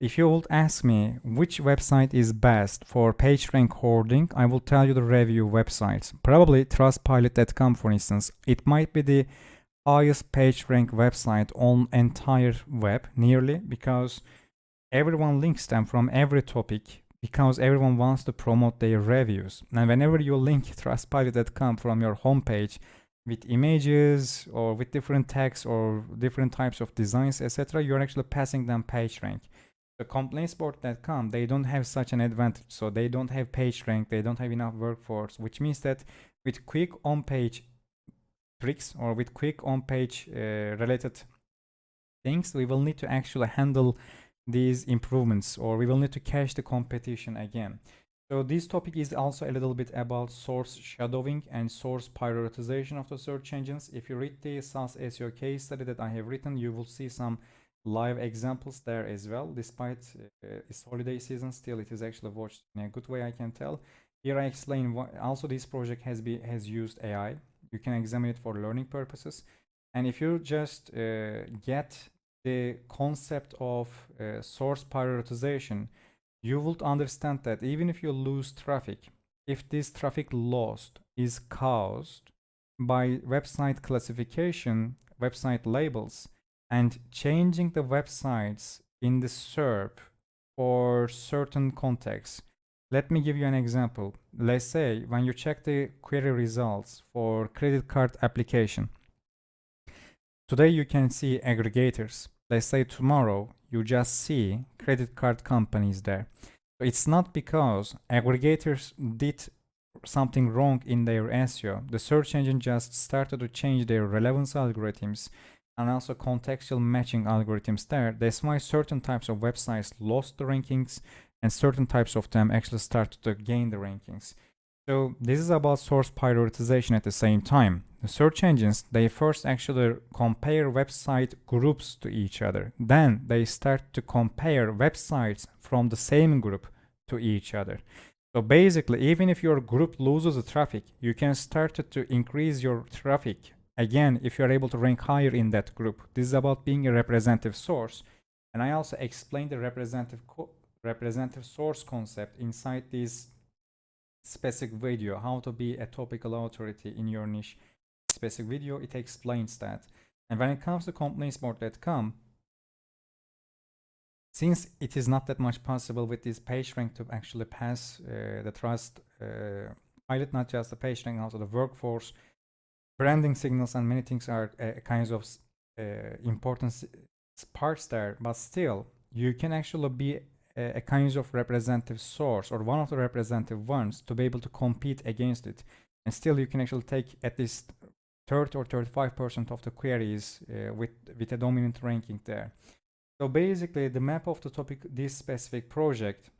if you would ask me which website is best for PageRank hoarding, I will tell you the review websites. Probably Trustpilot.com, for instance. It might be the highest PageRank website on entire web, nearly, because everyone links them from every topic, because everyone wants to promote their reviews. And whenever you link Trustpilot.com from your homepage with images or with different text or different types of designs, etc., you're actually passing them PageRank. The complaintsboard.com, they don't have such an advantage. So they don't have PageRank, they don't have enough workforce, which means that with quick on-page tricks or with quick on-page related things, we will need to actually handle these improvements, or we will need to catch the competition again. So this topic is also a little bit about source shadowing and source prioritization of the search engines. If you read the SAS SEO case study that I have written, you will see some live examples there as well. Despite it's holiday season, still it is actually watched in a good way, I can tell. Here I explain what also this project has used AI. You can examine it for learning purposes. And if you just get the concept of source prioritization, you would understand that even if you lose traffic, if this traffic lost is caused by website classification, website labels, and changing the websites in the SERP for certain contexts. Let me give you an example. Let's say when you check the query results for credit card application, today you can see aggregators. Let's say tomorrow you just see credit card companies there. It's not because aggregators did something wrong in their SEO. The search engine just started to change their relevance algorithms and also contextual matching algorithms there. That's why certain types of websites lost the rankings and certain types of them actually started to gain the rankings. So this is about source prioritization at the same time. The search engines, they first actually compare website groups to each other. Then they start to compare websites from the same group to each other. So basically, even if your group loses the traffic, you can start to increase your traffic again if you are able to rank higher in that group. This is about being a representative source. And I also explained the representative source concept inside this specific video, how to be a topical authority in your niche. Specific video, it explains that. And when it comes to complaintsboard.com, since it is not that much possible with this PageRank to actually pass the trust pilot, not just the PageRank, also the workforce, branding signals and many things are kinds of important parts there, but still you can actually be a kind of representative source or one of the representative ones to be able to compete against it, and still you can actually take at least 30 or 35% of the queries with a dominant ranking there. So basically the map of the topic, this specific project,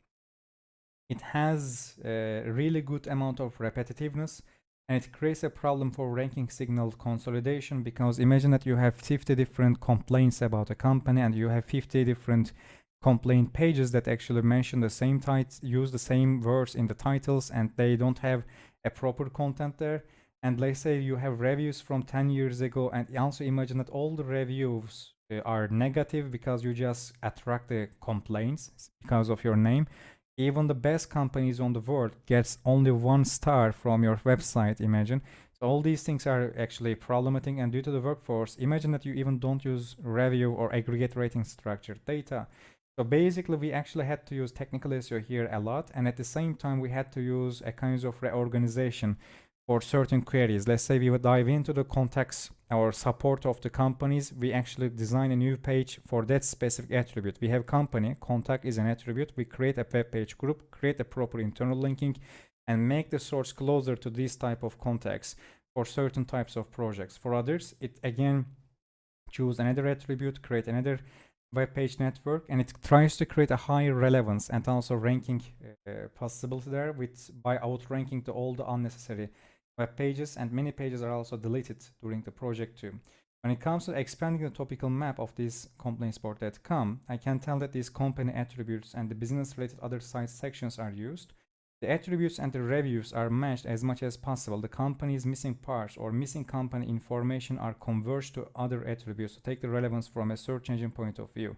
it has a really good amount of repetitiveness, and it creates a problem for ranking signal consolidation, because imagine that you have 50 different complaints about a company and you have 50 different complaint pages that actually mention the same titles, use the same words in the titles, and they don't have a proper content there. And let's say you have reviews from 10 years ago, and also imagine that all the reviews are negative because you just attract the complaints because of your name. Even the best companies on the world gets only 1 star from your website, imagine. So all these things are actually problematic, and due to the workforce, imagine that you even don't use review or aggregate rating structured data. So basically, we actually had to use technical SEO here a lot, and at the same time, we had to use a kind of reorganization for certain queries. Let's say we would dive into the contacts or support of the companies. We actually design a new page for that specific attribute. We have company, contact is an attribute. We create a web page group, create a proper internal linking, and make the source closer to these type of contacts for certain types of projects. For others, it again choose another attribute, create another web page network, and it tries to create a higher relevance and also ranking possibility there with by outranking to all the unnecessary web pages, and many pages are also deleted during the project too. When it comes to expanding the topical map of this complaintsport.com, I can tell that these company attributes and the business related other sites sections are used. The attributes and the reviews are matched as much as possible. The company's missing parts or missing company information are converged to other attributes to take the relevance from a search engine point of view.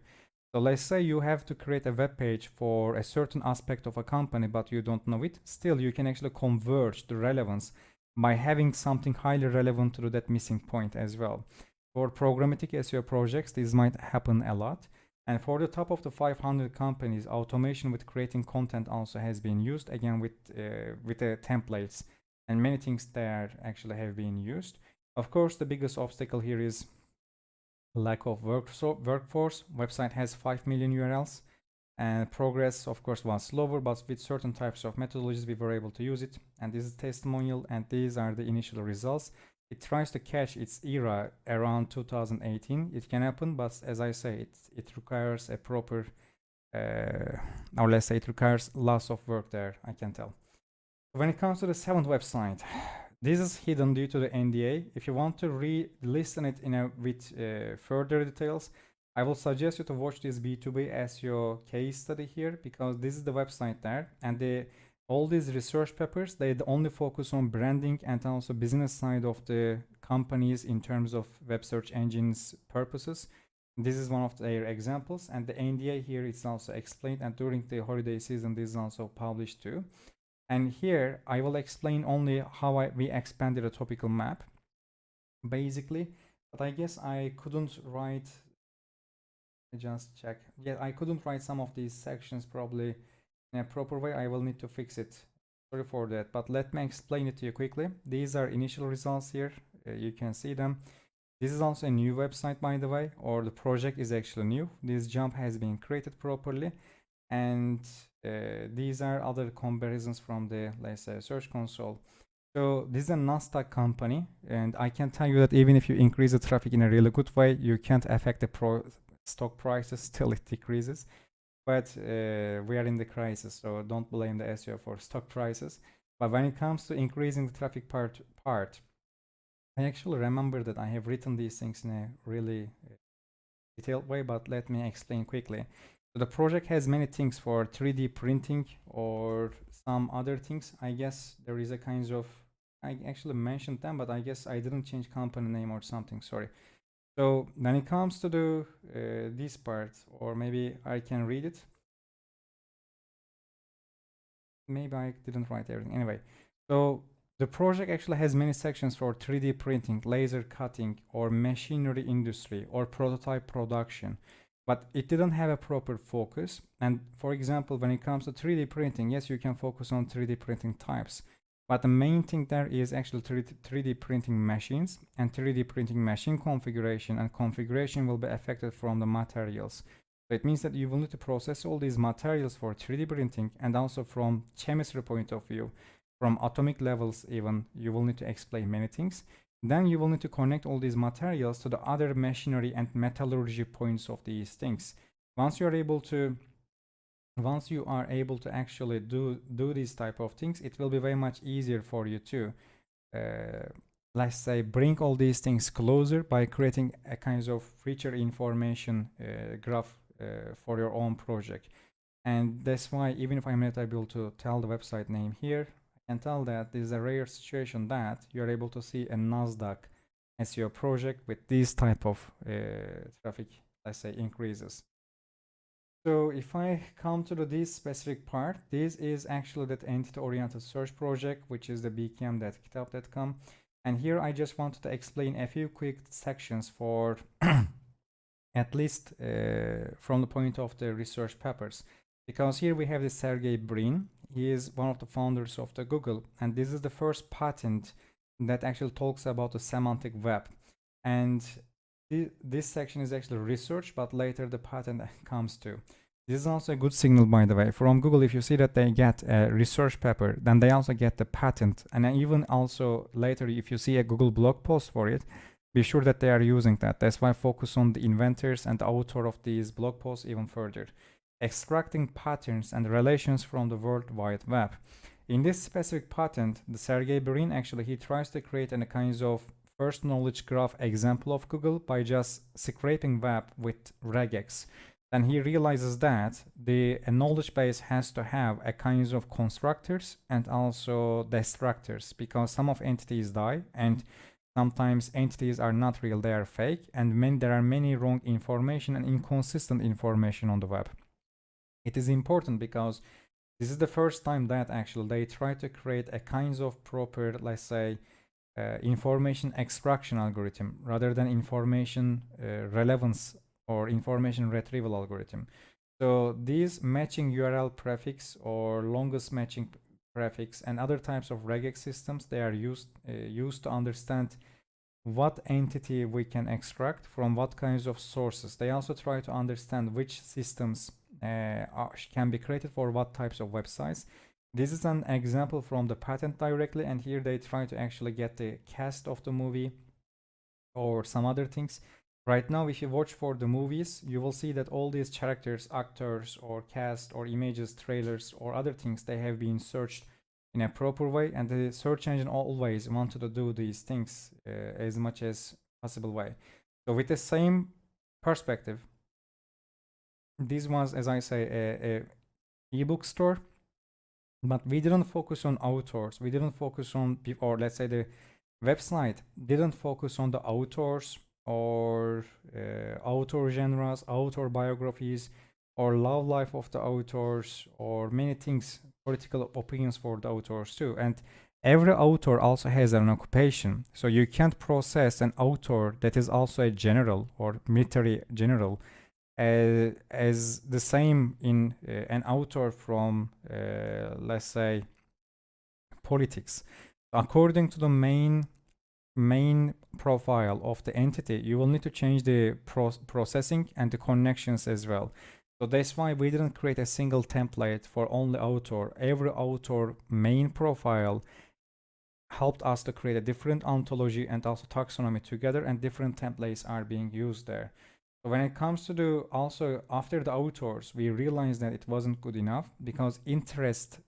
So let's say you have to create a web page for a certain aspect of a company, but you don't know it. Still, you can actually converge the relevance by having something highly relevant to that missing point as well. For programmatic SEO projects, this might happen a lot. And for the top of the 500 companies, automation with creating content also has been used, again with the templates, and many things there actually have been used. Of course, the biggest obstacle here is lack of workforce. Website has 5 million URLs, and progress, of course, was slower, but with certain types of methodologies, we were able to use it. And this is testimonial, and these are the initial results. It tries to catch its era around 2018. It can happen, but as I say, it requires a proper, or let's say it requires lots of work there, I can tell. When it comes to the 7th website, this is hidden due to the NDA. If you want to listen it with further details, I will suggest you to watch this B2B SEO case study here, because this is the website there, and all these research papers, they only focus on branding and also business side of the companies in terms of web search engines purposes. This is one of their examples, and the NDA here is also explained, and during the holiday season this is also published too. And here I will explain only how we expanded a topical map basically, but I guess I couldn't write, just check, yeah, I couldn't write some of these sections probably in a proper way. I will need to fix it, sorry for that, but let me explain it to you quickly. These are initial results here, you can see them. This is also a new website, by the way, or the project is actually new. This jump has been created properly, and these are other comparisons from the, let's say, search console. So this is a NASDAQ company, and I can tell you that even if you increase the traffic in a really good way, you can't affect the stock prices, still it decreases. But we are in the crisis, so don't blame the SEO for stock prices. But when it comes to increasing the traffic part, I actually remember that I have written these things in a really detailed way, but let me explain quickly. So the project has many things for 3D printing or some other things. I guess there is a kind of, I actually mentioned them, but I guess I didn't change company name or something, sorry. So when it comes to the this part, or maybe I can read it. Maybe I didn't write everything. Anyway, so the project actually has many sections for 3D printing, laser cutting, or machinery industry, or prototype production. But it didn't have a proper focus. And for example, when it comes to 3D printing, yes, you can focus on 3D printing types. But the main thing there is actually 3D printing machines, and 3D printing machine configuration, and configuration will be affected from the materials. So it means that you will need to process all these materials for 3D printing, and also from chemistry point of view, from atomic levels even, you will need to explain many things. Then you will need to connect all these materials to the other machinery and metallurgy points of these things. Once you are able to actually do these type of things, it will be very much easier for you to let's say bring all these things closer by creating a kind of richer information graph for your own project. And that's why, even if I'm not able to tell the website name here, I can tell that this is a rare situation that you're able to see a NASDAQ SEO project with these type of traffic, let's say, increases. So if I come to this specific part, this is actually that entity-oriented search project, which is the bkm.kitab.com. And here I just wanted to explain a few quick sections for at least from the point of the research papers. Because here we have this Sergey Brin. He is one of the founders of the Google, and this is the first patent that actually talks about the semantic web. And this section is actually research, but later the patent comes to. This is also a good signal, by the way. From Google, if you see that they get a research paper, then they also get the patent. And even also later, if you see a Google blog post for it, be sure that they are using that. That's why I focus on the inventors and the author of these blog posts even further. Extracting patterns and relations from the World Wide Web. In this specific patent, the Sergey Brin actually, he tries to create a kind of first knowledge graph example of Google by just scraping web with regex. Then he realizes that the knowledge base has to have a kinds of constructors and also destructors, because some of entities die and sometimes entities are not real, they are fake, and there are many wrong information and inconsistent information on the web. It is important because this is the first time that actually they try to create a kinds of proper, let's say, information extraction algorithm rather than information relevance or information retrieval algorithm. So these matching URL prefix or longest matching prefix and other types of regex systems, they are used to understand what entity we can extract from what kinds of sources. They also try to understand which systems can be created for what types of websites. This is an example from the patent directly, and here they try to actually get the cast of the movie or some other things. Right now, if you watch for the movies, you will see that all these characters, actors, or cast, or images, trailers, or other things, they have been searched in a proper way, and the search engine always wanted to do these things as much as possible way. So with the same perspective, this was, as I say, a ebook store, but we didn't focus on authors. We didn't focus on, or let's say the website didn't focus on the authors or author genres, author biographies, or love life of the authors, or many things, political opinions for the authors too. And every author also has an occupation. So you can't process an author that is also a general or military general as the same in an author from, let's say, politics. According to the main profile of the entity, you will need to change the processing and the connections as well. So that's why we didn't create a single template for only author. Every author main profile helped us to create a different ontology and also taxonomy together, and different templates are being used there. So when it comes to the, also after the authors, we realized that it wasn't good enough, because interest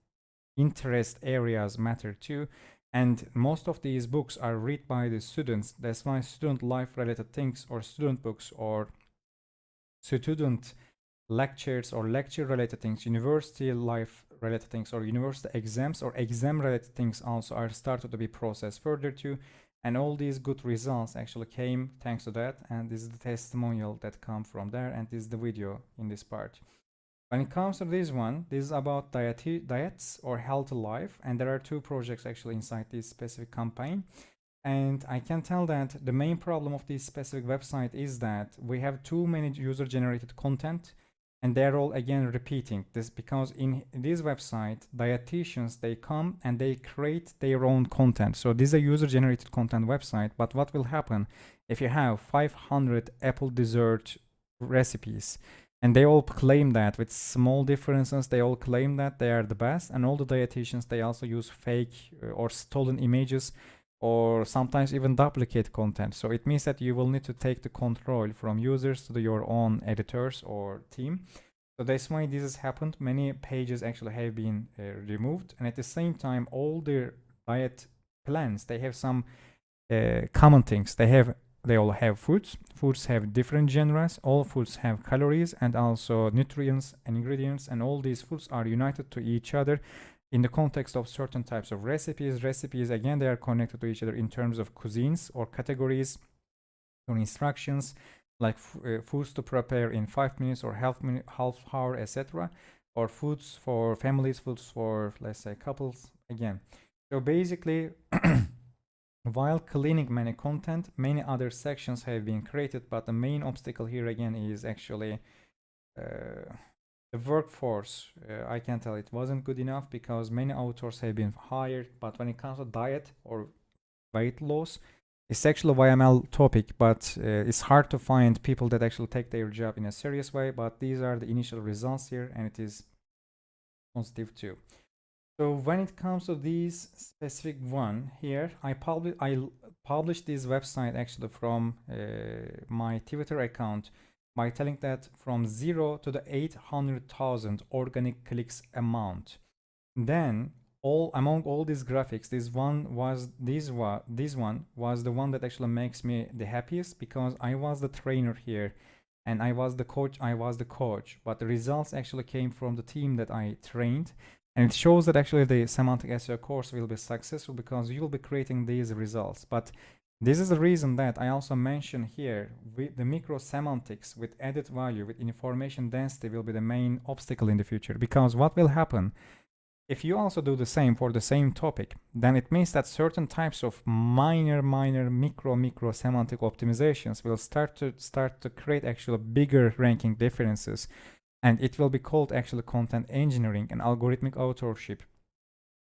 areas matter too. And most of these books are read by the students. That's why student life related things, or student books, or student lectures, or lecture related things, university life related things, or university exams, or exam related things also are started to be processed further too. And all these good results actually came thanks to that. And this is the testimonial that come from there. And this is the video in this part. When it comes to this one, this is about diets or healthy life. And there are two projects actually inside this specific campaign. And I can tell that the main problem of this specific website is that we have too many user-generated content, and they're all again repeating this, because in this website, dietitians, they come and they create their own content. So this is a user-generated content website, but what will happen if you have 500 apple dessert recipes, and they all claim that with small differences, they all claim that they are the best, and all the dietitians, they also use fake or stolen images, or sometimes even duplicate content. So it means that you will need to take the control from users to your own editors or team. So that's why this has happened. Many pages actually have been removed, and at the same time, all the diet plans, they have some common things. They all have foods. Foods have different genres. All foods have calories and also nutrients and ingredients, and all these foods are united to each other in the context of certain types of recipes. Recipes, again, they are connected to each other in terms of cuisines or categories or instructions, like foods to prepare in 5 minutes or half hour, etc. Or foods for families, foods for, let's say, couples, again. So basically, While cleaning many content, many other sections have been created, but the main obstacle here again is actually the workforce. I can tell it wasn't good enough because many authors have been hired, but when it comes to diet or weight loss, it's actually a YML topic, but it's hard to find people that actually take their job in a serious way. But these are the initial results here, and it is positive too. So when it comes to these specific one here, I published this website actually from my Twitter account by telling that from 0 to the 800,000 organic clicks amount. Then among all these graphics, this one was the one that actually makes me the happiest because I was the trainer here and I was the coach, but the results actually came from the team that I trained. And it shows that actually the semantic SEO course will be successful because you'll be creating these results. But this is the reason that I also mentioned here with the microsemantics with added value, with information density will be the main obstacle in the future. Because what will happen if you also do the same for the same topic, then it means that certain types of minor micro semantic optimizations will start to create actually bigger ranking differences. And it will be called actually content engineering, and algorithmic authorship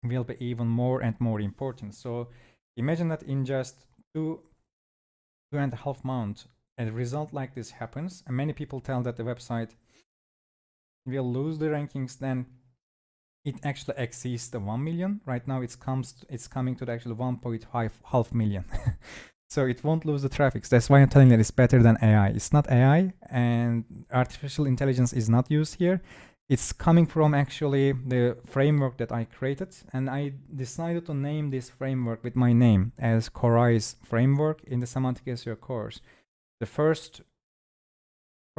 will be even more and more important. So imagine that in just 2.5 months, a result like this happens, and many people tell that the website will lose the rankings. Then it actually exceeds the 1 million. Right now it's coming to the actually 1.5 million. So it won't lose the traffic. That's why I'm telling you it's better than AI. It's not AI, and artificial intelligence is not used here. It's coming from actually the framework that I created, and I decided to name this framework with my name as Koray's framework in the Semantic SEO course. The first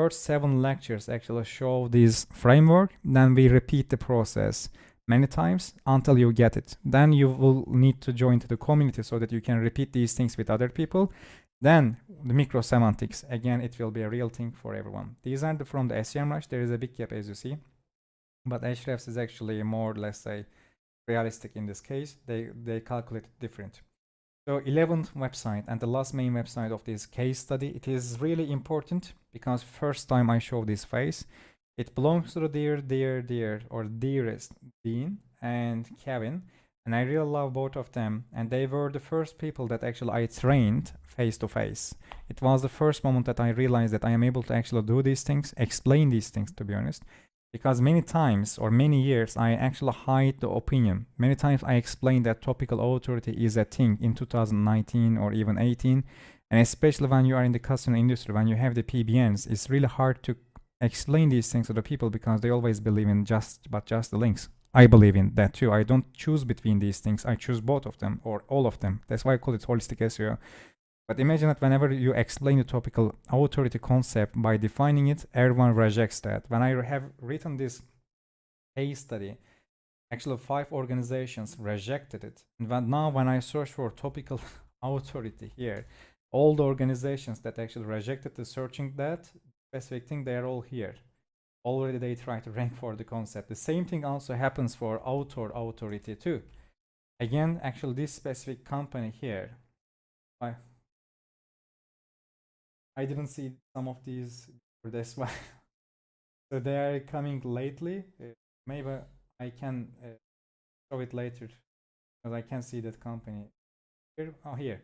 7 lectures actually show this framework. Then we repeat the process many times until you get it. Then you will need to join to the community so that you can repeat these things with other people. Then the microsemantics, again, it will be a real thing for everyone. These are from the SEMrush. There is a big gap, as you see, but Ahrefs is actually more, let's say, realistic in this case. They calculate it different. So 11th website and the last main website of this case study, it is really important because first time I show this face, it belongs to the dearest Dean and Kevin, and I really love both of them, and they were the first people that actually I trained face to face. It was the first moment that I realized that I am able to actually do these things, explain these things, to be honest. Because many times or many years I actually hide the opinion. Many times I explain that topical authority is a thing in 2019 or even 18, and especially when you are in the customer industry, when you have the PBNs, it's really hard to explain these things to the people because they always believe in just the links. I believe in that too. I don't choose between these things. I choose both of them or all of them. That's why I call it holistic SEO. But imagine that whenever you explain the topical authority concept by defining it, everyone rejects that. When I have written this case study, actually 5 organizations rejected it. And now when I search for topical authority here, all the organizations that actually rejected the searching that specific thing, they are all here. Already they try to rank for the concept. The same thing also happens for author authority too. Again, actually this specific company here, I didn't see some of these for this one. So they are coming lately. Maybe I can show it later because I can see that company. Here, here.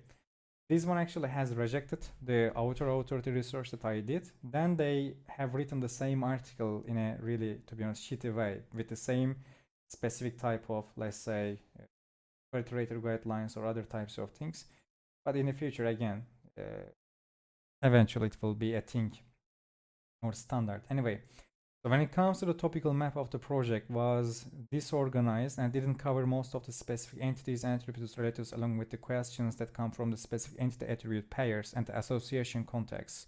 This one actually has rejected the author authority research that I did. Then they have written the same article in a really, to be honest, shitty way with the same specific type of, let's say, literature guidelines or other types of things. But in the future, again, eventually it will be a thing or standard. Anyway, so when it comes to the topical map of the project was disorganized and didn't cover most of the specific entities and attributes related along with the questions that come from the specific entity attribute pairs and the association context.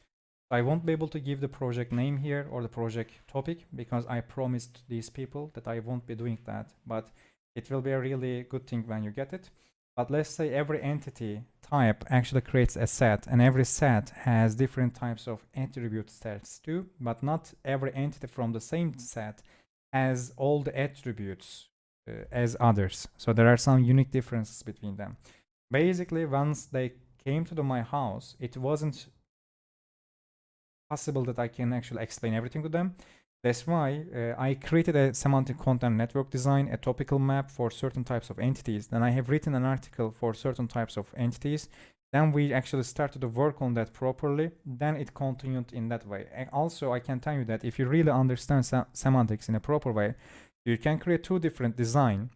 I won't be able to give the project name here or the project topic because I promised these people that I won't be doing that, but it will be a really good thing when you get it. But let's say every entity type actually creates a set, and every set has different types of attribute sets too, but not every entity from the same set has all the attributes as others. So there are some unique differences between them. Basically, once they came to my house, it wasn't possible that I can actually explain everything to them. That's why I created a semantic content network design, a topical map for certain types of entities. Then I have written an article for certain types of entities. Then we actually started to work on that properly. Then it continued in that way. And also, I can tell you that if you really understand semantics in a proper way, you can create two different designs.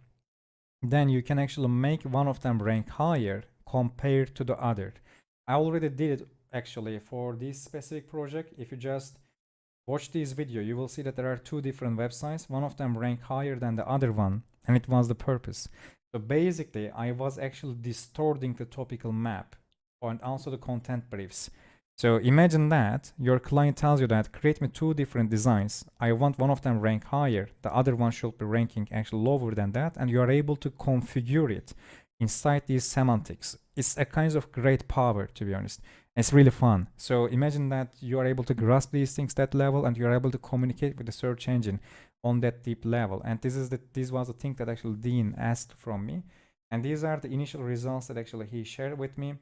Then you can actually make one of them rank higher compared to the other. I already did it actually for this specific project. If you just watch this video, you will see that there are two different websites. One of them rank higher than the other one, and it was the purpose. So basically, I was actually distorting the topical map and also the content briefs. So imagine that your client tells you that create me two different designs. I want one of them rank higher. The other one should be ranking actually lower than that. And you are able to configure it inside these semantics. It's a kind of great power, to be honest. It's really fun. So imagine that you are able to grasp these things that level, and you are able to communicate with the search engine on that deep level. And this was the thing that actually Dean asked from me. And these are the initial results that actually he shared with me.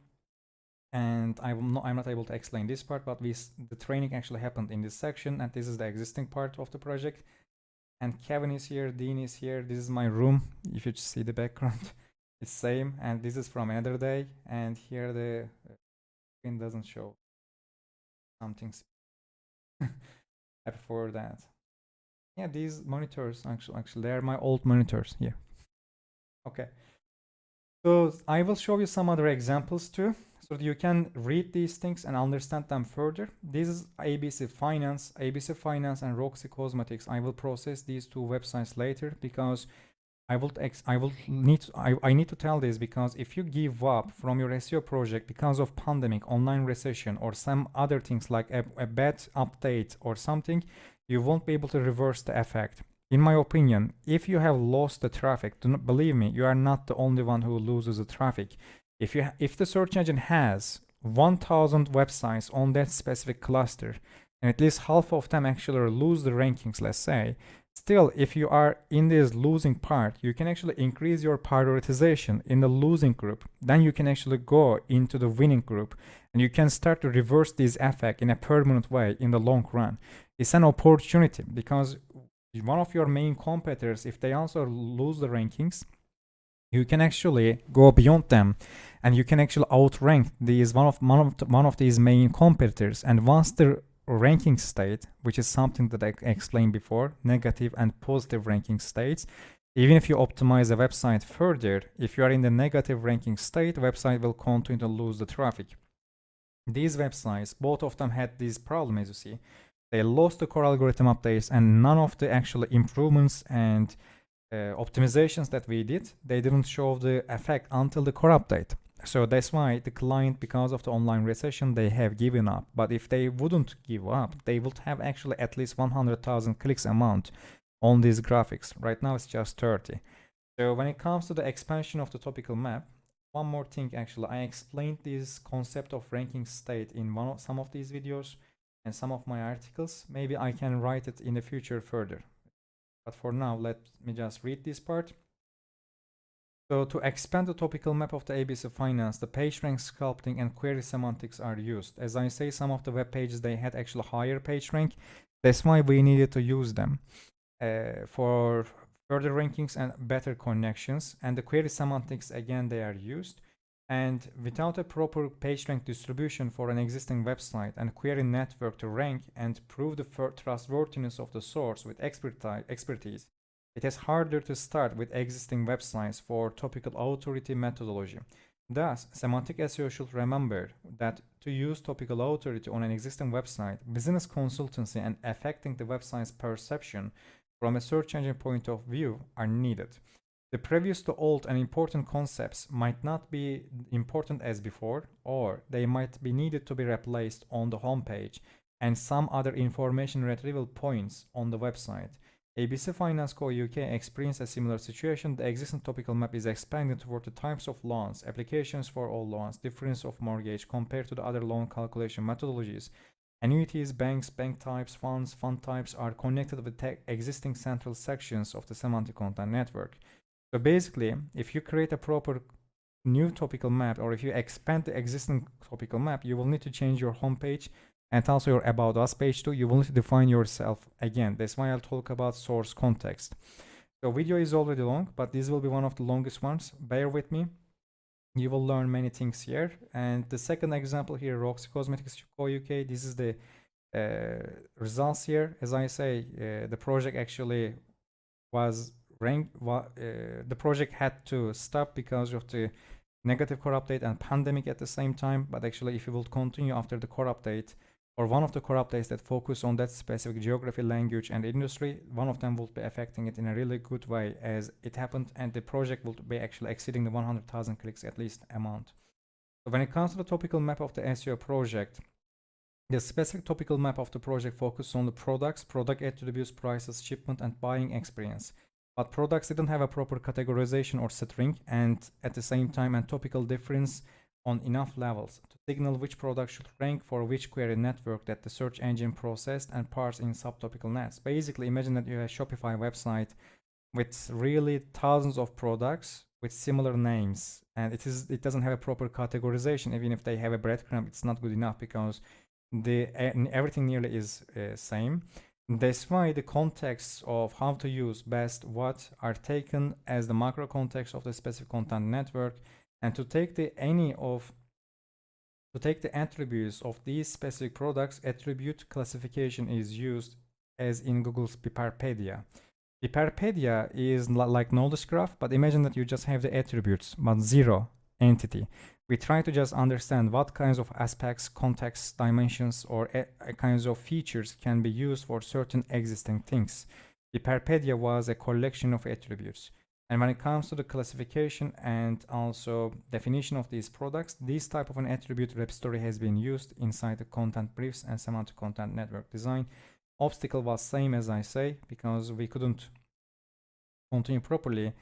And I'm not able to explain this part, but the training actually happened in this section, and this is the existing part of the project. And Kevin is here, Dean is here. This is my room. If you see the background, it's same. And this is from another day. And here the screen doesn't show something for that. Yeah, these monitors actually they are my old monitors here. Okay. So I will show you some other examples too, so that you can read these things and understand them further. This is ABC Finance and Roxy Cosmetics. I will process these two websites later because I need to tell this, because if you give up from your SEO project because of pandemic, online recession, or some other things like a bad update or something, you won't be able to reverse the effect. In my opinion, if you have lost the traffic, do not believe me, you are not the only one who loses the traffic. If the search engine has 1,000 websites on that specific cluster, and at least half of them actually lose the rankings, let's say, still, if you are in this losing part, you can actually increase your prioritization in the losing group. Then you can actually go into the winning group, and you can start to reverse this effect in a permanent way in the long run. It's an opportunity, because one of your main competitors, if they also lose the rankings, you can actually go beyond them, and you can actually outrank these one of these main competitors. And once the ranking state, which is something that I explained before, negative and positive ranking states, even if you optimize a website further, if you are in the negative ranking state, the website will continue to lose the traffic. These websites, both of them had this problem, as you see. They lost the core algorithm updates, and none of the actual improvements and optimizations that we did, they didn't show the effect until the core update. So that's why the client, because of the online recession, they have given up. But if they wouldn't give up, they would have actually at least 100,000 clicks amount on these graphics. Right now it's just 30. So when it comes to the expansion of the topical map, one more thing actually, I explained this concept of ranking state in some of these videos and some of my articles. Maybe I can write it in the future further. But for now, let me just read this part. So to expand the topical map of the ABC Finance, the PageRank sculpting and query semantics are used. As I say, some of the web pages, they had actually higher PageRank. That's why we needed to use them for further rankings and better connections. And the query semantics, again, they are used. And without a proper PageRank distribution for an existing website and query network to rank and prove the trustworthiness of the source with expertise, it is harder to start with existing websites for topical authority methodology. Thus, semantic SEO should remember that to use topical authority on an existing website, business consultancy and affecting the website's perception from a search engine point of view are needed. The previous to old and important concepts might not be important as before, or they might be needed to be replaced on the homepage and some other information retrieval points on the website. ABC Finance Co. UK experienced a similar situation. The existing topical map is expanded toward the types of loans, applications for all loans, difference of mortgage compared to the other loan calculation methodologies. Annuities, banks, bank types, funds, fund types are connected with the existing central sections of the semantic content network. So basically, if you create a proper new topical map, or if you expand the existing topical map, you will need to change your homepage and also your About Us page too. You will need to define yourself again. That's why I'll talk about source context. So video is already long, but this will be one of the longest ones. Bear with me. You will learn many things here. And the second example here, Roxy Cosmetics UK. This is the results here. As I say, the project actually was ranked. The project had to stop because of the negative core update and pandemic at the same time. But actually, if you will continue after the core update, or one of the core updates that focus on that specific geography, language, and industry, one of them will be affecting it in a really good way as it happened, and the project will be actually exceeding the 100,000 clicks at least amount. So when it comes to the topical map of the SEO project, the specific topical map of the project focuses on the products, product attributes, prices, shipment, and buying experience. But products didn't have a proper categorization or string, and at the same time, and topical difference on enough levels to signal which product should rank for which query network that the search engine processed and parsed in subtopical nets. Basically, imagine that you have a Shopify website with really thousands of products with similar names, and it doesn't have a proper categorization. Even if they have a breadcrumb, it's not good enough because everything nearly is same. That's why the contexts of how to use best what are taken as the macro context of the specific content network, and to take the attributes of these specific products, attribute classification is used as in Google's Biparpedia. Biparpedia is like knowledge graph, but imagine that you just have the attributes but zero entity. We try to just understand what kinds of aspects, contexts, dimensions, or kinds of features can be used for certain existing things. Biparpedia was a collection of attributes. And when it comes to the classification and also definition of these products, this type of an attribute repository has been used inside the content briefs and semantic content network design. Obstacle was same as I say, because we couldn't continue properly.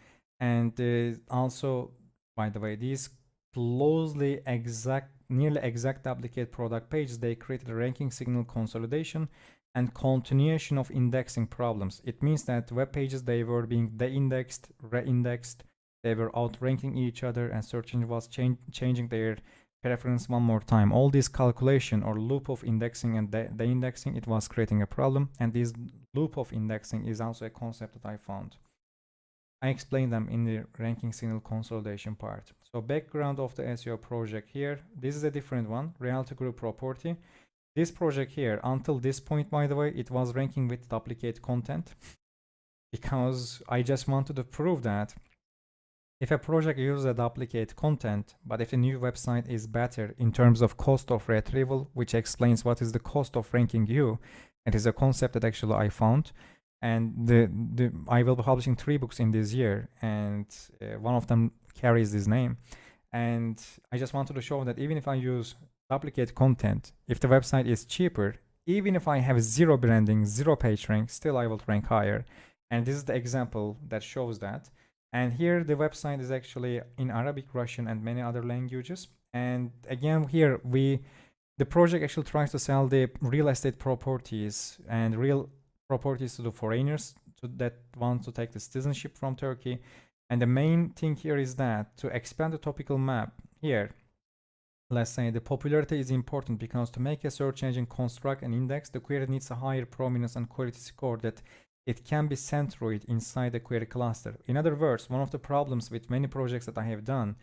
And also, by the way, these closely nearly exact duplicate product pages, they created a ranking signal consolidation and continuation of indexing problems. It means that web pages, they were being de-indexed, re-indexed, they were outranking each other, and search engine was changing their preference one more time. All this calculation or loop of indexing and de-indexing, it was creating a problem, and this loop of indexing is also a concept that I found. I explained them in the ranking signal consolidation part. So background of the SEO project here, this is a different one, reality group property. This project here, until this point, by the way, it was ranking with duplicate content, because I just wanted to prove that if a project uses a duplicate content, but if a new website is better in terms of cost of retrieval, which explains what is the cost of ranking you, it is a concept that actually I found. And I will be publishing 3 books in this year, and one of them carries this name. And I just wanted to show that even if I use duplicate content, if the website is cheaper, even if I have zero branding, zero page rank, still I will rank higher. And this is the example that shows that. And here the website is actually in Arabic, Russian, and many other languages. And again, here the project actually tries to sell the real estate properties and real properties to the foreigners that want to take the citizenship from Turkey. And the main thing here is that to expand the topical map here, let's say the popularity is important, because to make a search engine construct an index, the query needs a higher prominence and quality score that it can be centroid inside the query cluster. In other words, one of the problems with many projects that I have done,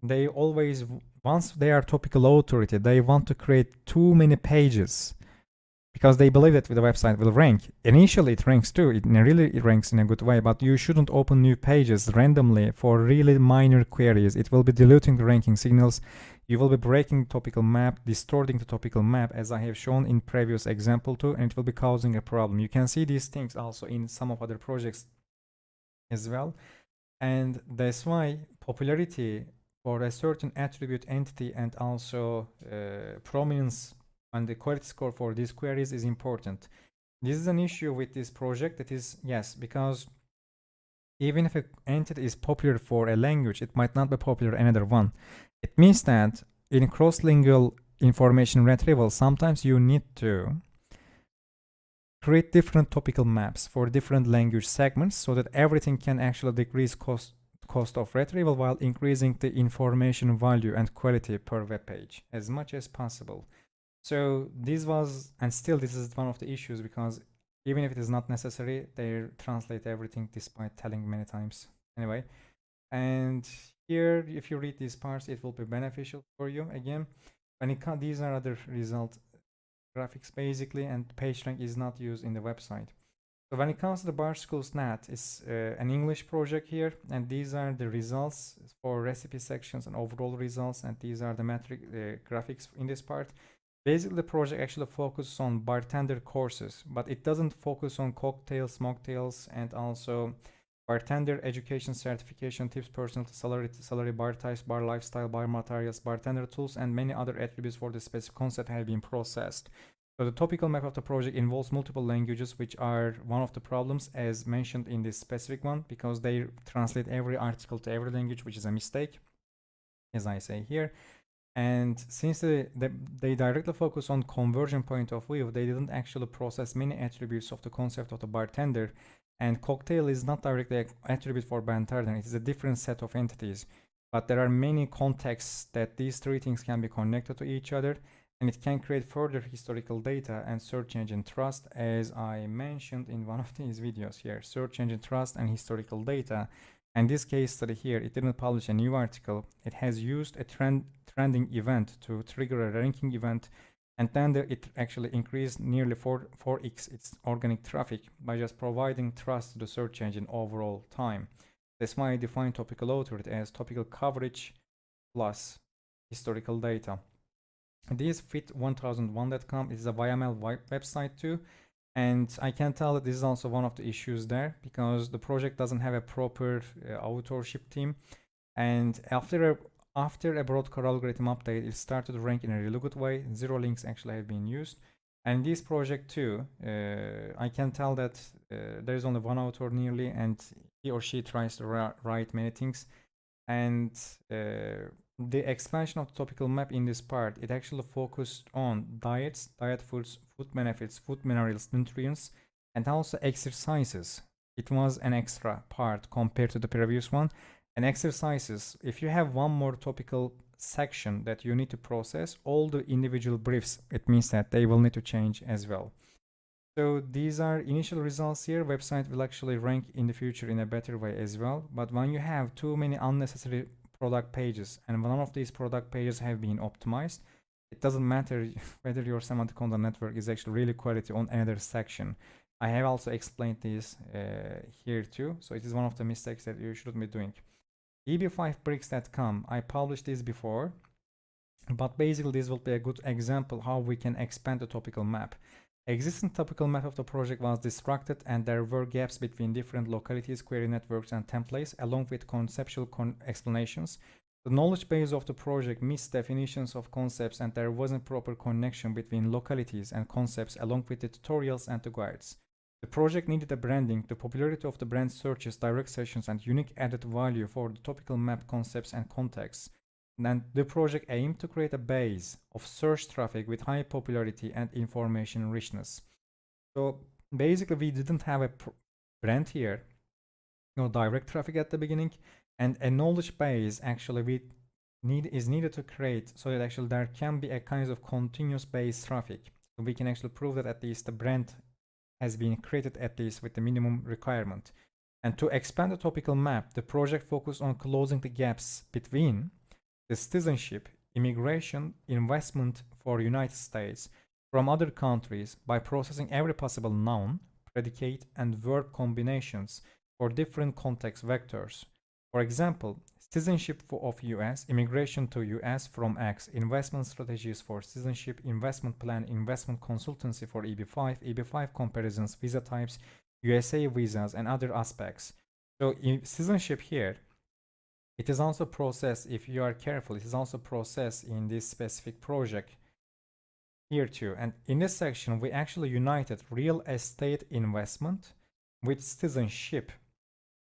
they always, once they are topical authority, they want to create too many pages because they believe that the website will rank. Initially it ranks too, it ranks in a good way, but you shouldn't open new pages randomly for really minor queries. It will be diluting the ranking signals. You will be breaking topical map, distorting the topical map, as I have shown in previous example too, and it will be causing a problem. You can see these things also in some of other projects as well. And that's why popularity for a certain attribute entity and also prominence and the quality score for these queries is important. This is an issue with this project, that is, yes, because even if an entity is popular for a language, it might not be popular in another one. It means that in cross-lingual information retrieval, sometimes you need to create different topical maps for different language segments so that everything can actually decrease cost cost of retrieval while increasing the information value and quality per web page as much as possible. So this was, and still this is one of the issues, because even if it is not necessary, they translate everything despite telling many times. Anyway, and here, if you read these parts, it will be beneficial for you. Again, when it comes, these are other result graphics basically, and PageRank is not used in the website. So when it comes to the Bar Schools NAT, it's an English project here, and these are the results for recipe sections and overall results, and these are the metric graphics in this part. Basically, the project actually focuses on bartender courses, but it doesn't focus on cocktails, mocktails, and also bartender education, certification, tips, personal salary, bar types, bar lifestyle, bar materials, bartender tools, and many other attributes for the specific concept have been processed. So the topical map of the project involves multiple languages, which are one of the problems as mentioned in this specific one, because they translate every article to every language, which is a mistake, as I say here. And since they directly focus on conversion point of view, they didn't actually process many attributes of the concept of the bartender. And cocktail is not directly an attribute for bartender, it is a different set of entities. But there are many contexts that these three things can be connected to each other, and it can create further historical data and search engine trust, as I mentioned in one of these videos here. Search engine trust and historical data. And this case study here, it didn't publish a new article. It has used a trending event to trigger a ranking event, and then it actually increased nearly 4x its organic traffic by just providing trust to the search engine overall time. That's why I define Topical Authority as topical coverage plus historical data. This fit1001.com is a YML website too, and I can tell that this is also one of the issues there, because the project doesn't have a proper authorship team, and after a broad algorithm update, it started to rank in a really good way. 0 links actually have been used. And this project too, I can tell that there is only one author nearly, and he or she tries to write many things. And the expansion of the topical map in this part, it actually focused on diets, diet foods, food benefits, food minerals, nutrients, and also exercises. It was an extra part compared to the previous one. And exercises, if you have one more topical section that you need to process, all the individual briefs, it means that they will need to change as well. So these are initial results here. Website will actually rank in the future in a better way as well. But when you have too many unnecessary product pages, and none of these product pages have been optimized, it doesn't matter whether your semantic content network is actually really quality on another section. I have also explained this here too. So it is one of the mistakes that you shouldn't be doing. eb5bricks.com, I published this before, but basically this will be a good example how we can expand the topical map. Existing topical map of the project was distracted, and there were gaps between different localities, query networks, and templates, along with conceptual explanations. The knowledge base of the project missed definitions of concepts, and there wasn't proper connection between localities and concepts, along with the tutorials and the guides. The project needed a branding, the popularity of the brand searches, direct sessions, and unique added value for the topical map concepts and contexts. Then the project aimed to create a base of search traffic with high popularity and information richness. So basically, we didn't have a brand here, no direct traffic at the beginning, and a knowledge base actually is needed to create, so that actually there can be a kind of continuous base traffic. So we can actually prove that at least the brand has been created at least with the minimum requirement. And to expand the topical map, the project focused on closing the gaps between the citizenship, immigration, investment for United States from other countries by processing every possible noun, predicate, and verb combinations for different context vectors. For example, citizenship of US, immigration to US from X, investment strategies for citizenship, investment plan, investment consultancy for EB5, EB5 comparisons, visa types, USA visas, and other aspects. So citizenship here, it is also processed, if you are careful, it is also processed in this specific project here too. And in this section, we actually united real estate investment with citizenship,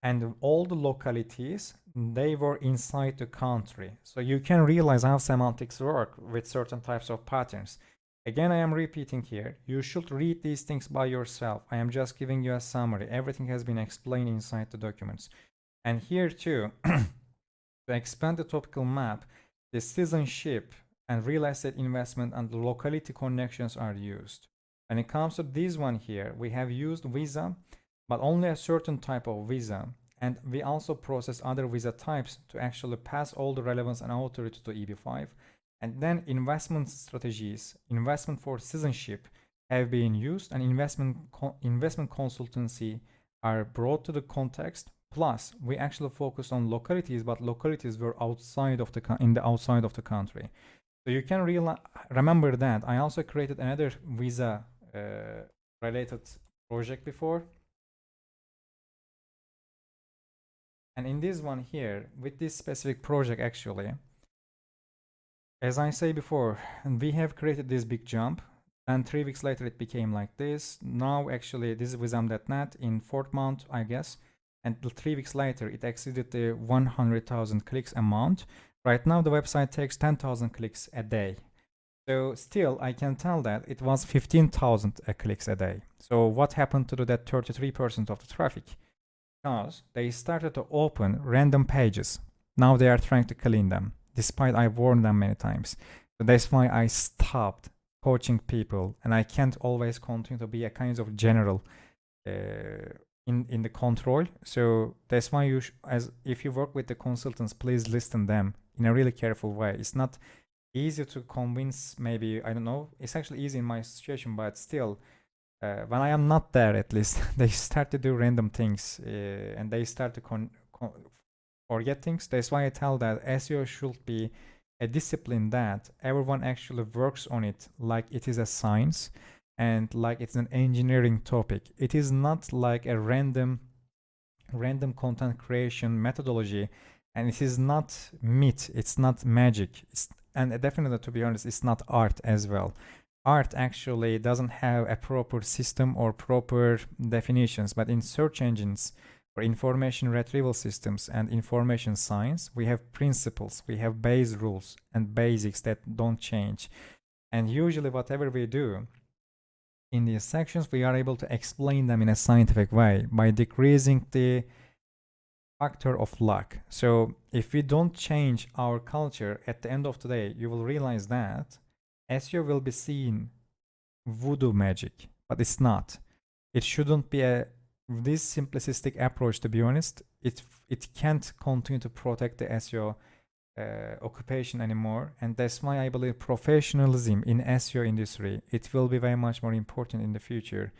and all the localities, they were inside the country. So you can realize how semantics work with certain types of patterns. Again, I am repeating here, you should read these things by yourself. I am just giving you a summary. Everything has been explained inside the documents. And here too, to expand the topical map, the citizenship and real estate investment and locality connections are used. When it comes to this one here, we have used visa, but only a certain type of visa. And we also process other visa types to actually pass all the relevance and authority to EB5. And then investment strategies, investment for citizenship have been used, and investment consultancy are brought to the context. Plus, we actually focus on localities, but localities were outside of the outside of the country. So you can remember that I also created another visa related project before. And in this one here, with this specific project actually, as I say before, we have created this big jump, and 3 weeks later it became like this. Now actually this is Wizam.net in 4th month, I guess, and 3 weeks later it exceeded the 100,000 clicks amount. Right now the website takes 10,000 clicks a day. So still I can tell that it was 15,000 clicks a day. So what happened to that 33% of the traffic? Because they started to open random pages. Now they are trying to clean them, despite I warned them many times. So that's why I stopped coaching people, and I can't always continue to be a kind of general in the control. So that's why you as if you work with the consultants, please listen them in a really careful way. It's not easy to convince, maybe, I don't know, it's actually easy in my situation, but still when I am not there, at least they start to do random things and they start to forget things. That's why I tell that SEO should be a discipline that everyone actually works on it like it is a science and like it's an engineering topic. It is not like a random content creation methodology, and it is not myth, it's not magic, and definitely, to be honest, it's not art as well. Art actually doesn't have a proper system or proper definitions, but in search engines for information retrieval systems and information science, we have principles, we have base rules and basics that don't change. And usually whatever we do in these sections, we are able to explain them in a scientific way by decreasing the factor of luck. So if we don't change our culture, at the end of the day, you will realize that SEO will be seen voodoo magic, but it's not. It shouldn't be this simplistic approach, to be honest. It can't continue to protect the SEO occupation anymore, and that's why I believe professionalism in SEO industry, it will be very much more important in the future.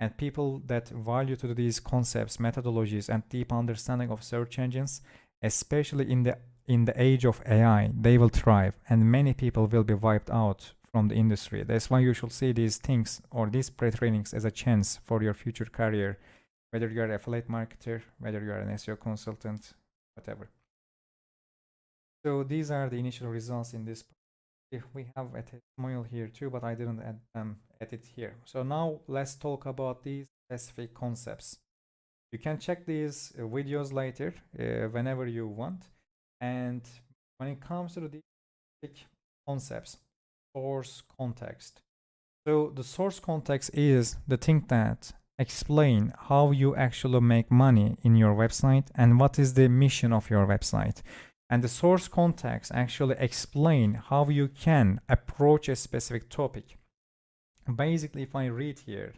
And people that value to these concepts, methodologies, and deep understanding of search engines, especially in the age of AI, they will thrive, and many people will be wiped out from the industry. That's why you should see these things or these pre-trainings as a chance for your future career, whether you are an affiliate marketer, whether you are an SEO consultant, whatever. So these are the initial results in this. We have a testimonial here too, but I didn't add it here. So now let's talk about these specific concepts. You can check these videos later whenever you want. And when it comes to the specific concepts, source context. So the source context is the thing that explain how you actually make money in your website and what is the mission of your website. And the source context actually explain how you can approach a specific topic. Basically, if I read here,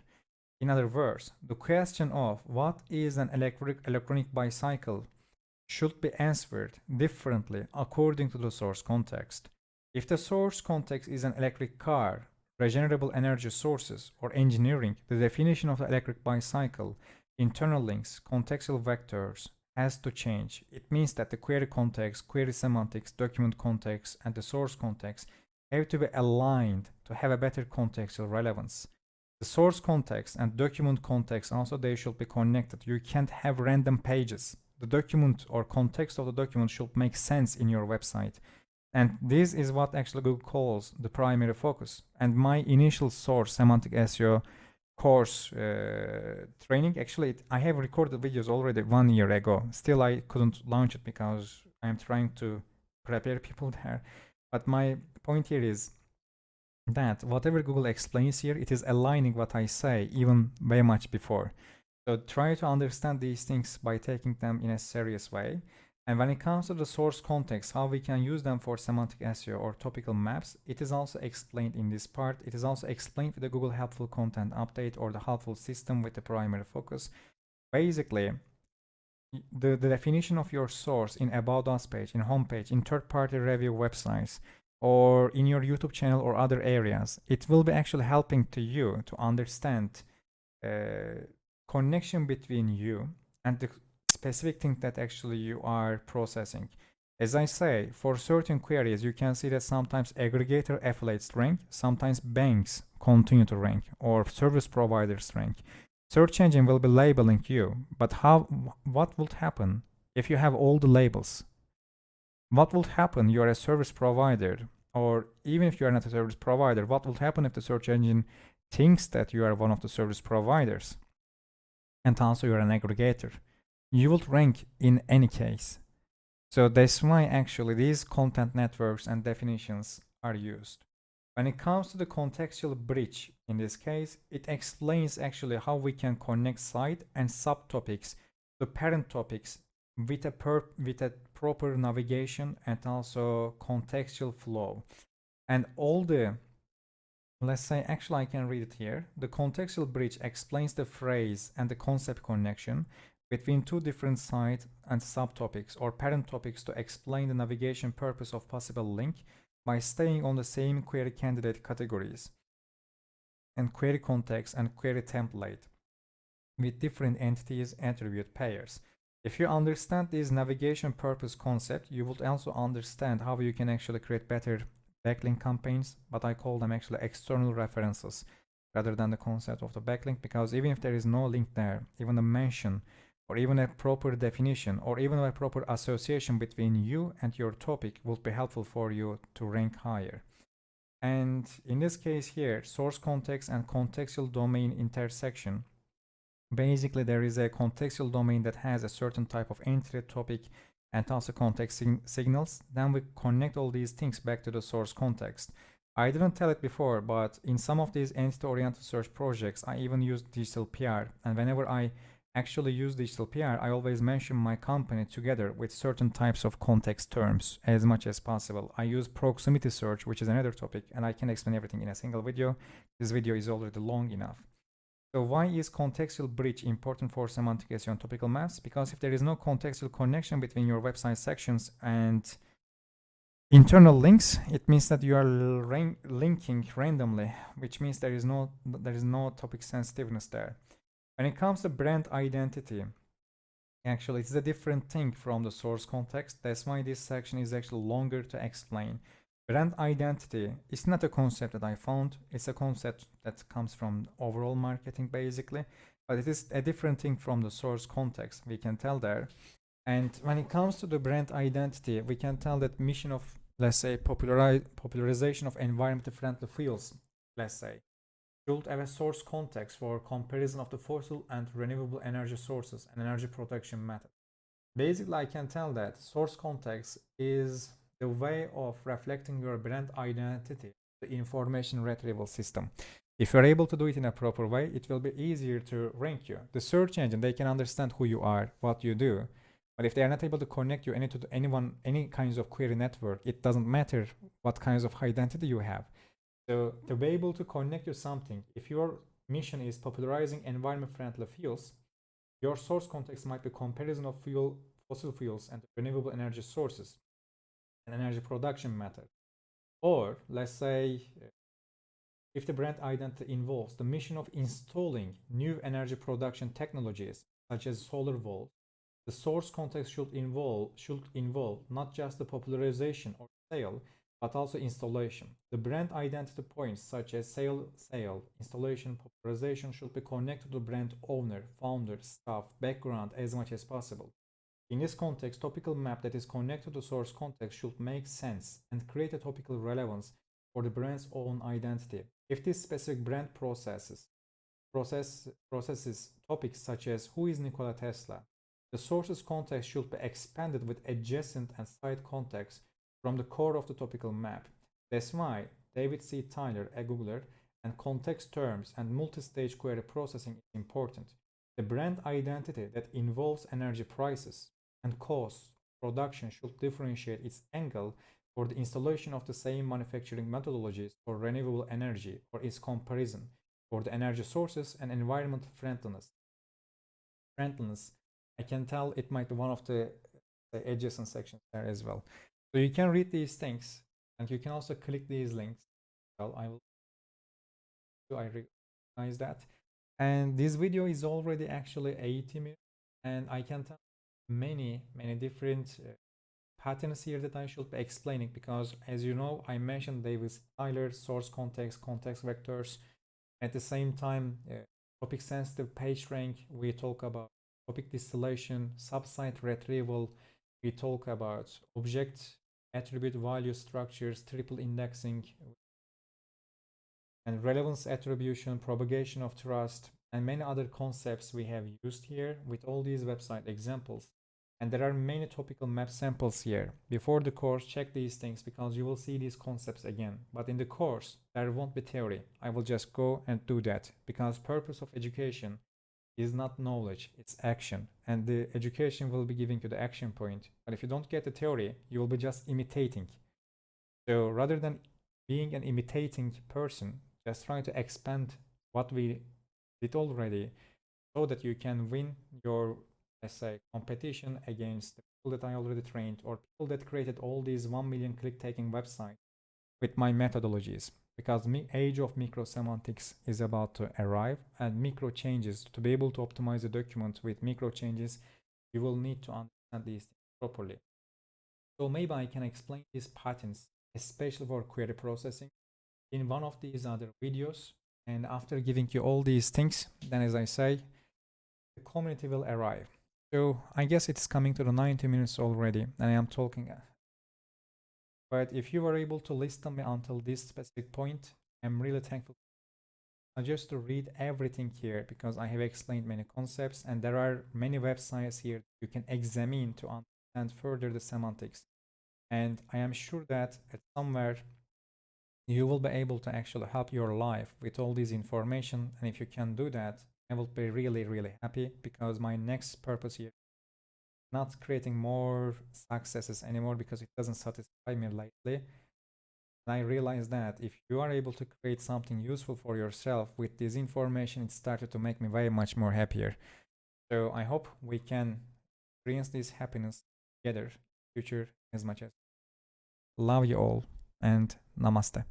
in other words, the question of what is an electronic bicycle should be answered differently according to the source context. If the source context is an electric car, regenerable energy sources, or engineering, the definition of the electric bicycle, internal links, contextual vectors, has to change. It means that the query context, query semantics, document context, and the source context have to be aligned to have a better contextual relevance. The source context and document context also, they should be connected. You can't have random pages. The document or context of the document should make sense in your website. And this is what actually Google calls the primary focus. And my initial source, Semantic SEO course training, actually I have recorded videos already 1 year ago. Still I couldn't launch it because I'm trying to prepare people there. But my point here is that whatever Google explains here, it is aligning what I say even very much before. So try to understand these things by taking them in a serious way. And when it comes to the source context, how we can use them for semantic SEO or topical maps, it is also explained in this part. It is also explained with the Google Helpful Content Update or the helpful system with the primary focus. Basically, the definition of your source in About Us page, in homepage, in third-party review websites, or in your YouTube channel or other areas, it will be actually helping to you to understand connection between you and the specific thing that actually you are processing. As I say, for certain queries, you can see that sometimes aggregator affiliates rank, sometimes banks continue to rank, or service providers rank. Search engine will be labeling you, but what would happen if you have all the labels? What would happen? You're a service provider, or even if you are not a service provider, what will happen if the search engine thinks that you are one of the service providers and also you're an aggregator? You will rank in any case. So that's why actually these content networks and definitions are used. When it comes to the contextual bridge, in this case, it explains actually how we can connect site and subtopics to parent topics with a proper navigation and also contextual flow. And all the, let's say, actually I can read it here. The contextual bridge explains the phrase and the concept connection between two different sites and subtopics or parent topics to explain the navigation purpose of possible link by staying on the same query candidate categories and query context and query template with different entities attribute pairs. If you understand this navigation purpose concept, you will also understand how you can actually create better backlink campaigns, but I call them actually external references rather than the concept of the backlink, because even if there is no link there, even a mention or even a proper definition or even a proper association between you and your topic will be helpful for you to rank higher. And in this case here, source context and contextual domain intersection. Basically, there is a contextual domain that has a certain type of entry topic and also context signals. Then we connect all these things back to the source context. I didn't tell it before, but in some of these entity-oriented search projects, I even use digital PR. And whenever I actually use digital PR, I always mention my company together with certain types of context terms as much as possible. I use proximity search, which is another topic, and I can explain everything in a single video. This video is already long enough. So why is contextual bridge important for semantic SEO and topical maps? Because if there is no contextual connection between your website sections and internal links, it means that you are linking randomly, which means there is no topic sensitiveness there. When it comes to brand identity, actually it's a different thing from the source context. That's why this section is actually longer to explain. Brand identity is not a concept that I found. It's a concept that comes from overall marketing basically, but it is a different thing from the source context. We can tell there. And when it comes to the brand identity, we can tell that mission of, let's say, popularization of environmentally friendly fuels, let's say, should have a source context for comparison of the fossil and renewable energy sources and energy production method. Basically, I can tell that source context is the way of reflecting your brand identity, the information retrieval system. If you're able to do it in a proper way, it will be easier to rank you. The search engine, they can understand who you are, what you do. But if they are not able to connect you any kinds of query network, it doesn't matter what kinds of identity you have. So to be able to connect you something, if your mission is popularizing environment-friendly fuels, your source context might be comparison of fossil fuels and renewable energy sources and energy production method. Or let's say if the brand identity involves the mission of installing new energy production technologies such as solar valves, the source context should involve not just the popularization or sale, but also installation. The brand identity points such as sale, installation, popularization should be connected to the brand owner, founder, staff, background as much as possible. In this context, topical map that is connected to source context should make sense and create a topical relevance for the brand's own identity. If this specific brand processes topics such as who is Nikola Tesla, the source's context should be expanded with adjacent and side context from the core of the topical map. That's why David C. Tyler, a Googler, and context terms and multi-stage query processing is important. The brand identity that involves energy prices and costs production should differentiate its angle for the installation of the same manufacturing methodologies for renewable energy or its comparison for the energy sources and environmental friendliness. I can tell it might be one of the adjacent sections there as well. So you can read these things and you can also click these links. Well, I recognize that. And this video is already actually 80 minutes, and I can tell many different patterns here that I should be explaining, because as you know, I mentioned Davis Tyler, source context, context vectors. At the same time, topic sensitive page rank, we talk about topic distillation, subsite retrieval, we talk about object attribute value structures, triple indexing, and relevance attribution, propagation of trust, and many other concepts we have used here with all these website examples. And there are many topical map samples here. Before the course, check these things because you will see these concepts again. But in the course, there won't be theory. I will just go and do that because purpose of education is not knowledge, it's action. And the education will be giving you the action point. But if you don't get the theory, you will be just imitating. So rather than being an imitating person, just try to expand what we did already so that you can win your, let's say, competition against the people that I already trained or people that created all these 1 million click-taking websites with my methodologies. Because the age of microsemantics is about to arrive, and micro changes, to be able to optimize a document with micro changes, you will need to understand these things properly. So maybe I can explain these patterns, especially for query processing, in one of these other videos. And after giving you all these things, then as I say, the community will arrive. So I guess it's coming to the 90 minutes already, and I am talking. But if you were able to listen me until this specific point, I'm really thankful. Just to read everything here because I have explained many concepts, and there are many websites here you can examine to understand further the semantics. And I am sure that at somewhere you will be able to actually help your life with all this information. And if you can do that, I will be really happy, because my next purpose here is not creating more successes anymore because it doesn't satisfy me lately. And I realized that if you are able to create something useful for yourself with this information, it started to make me very much more happier. So I hope we can experience this happiness together in the future as much as. Love you all, and namaste.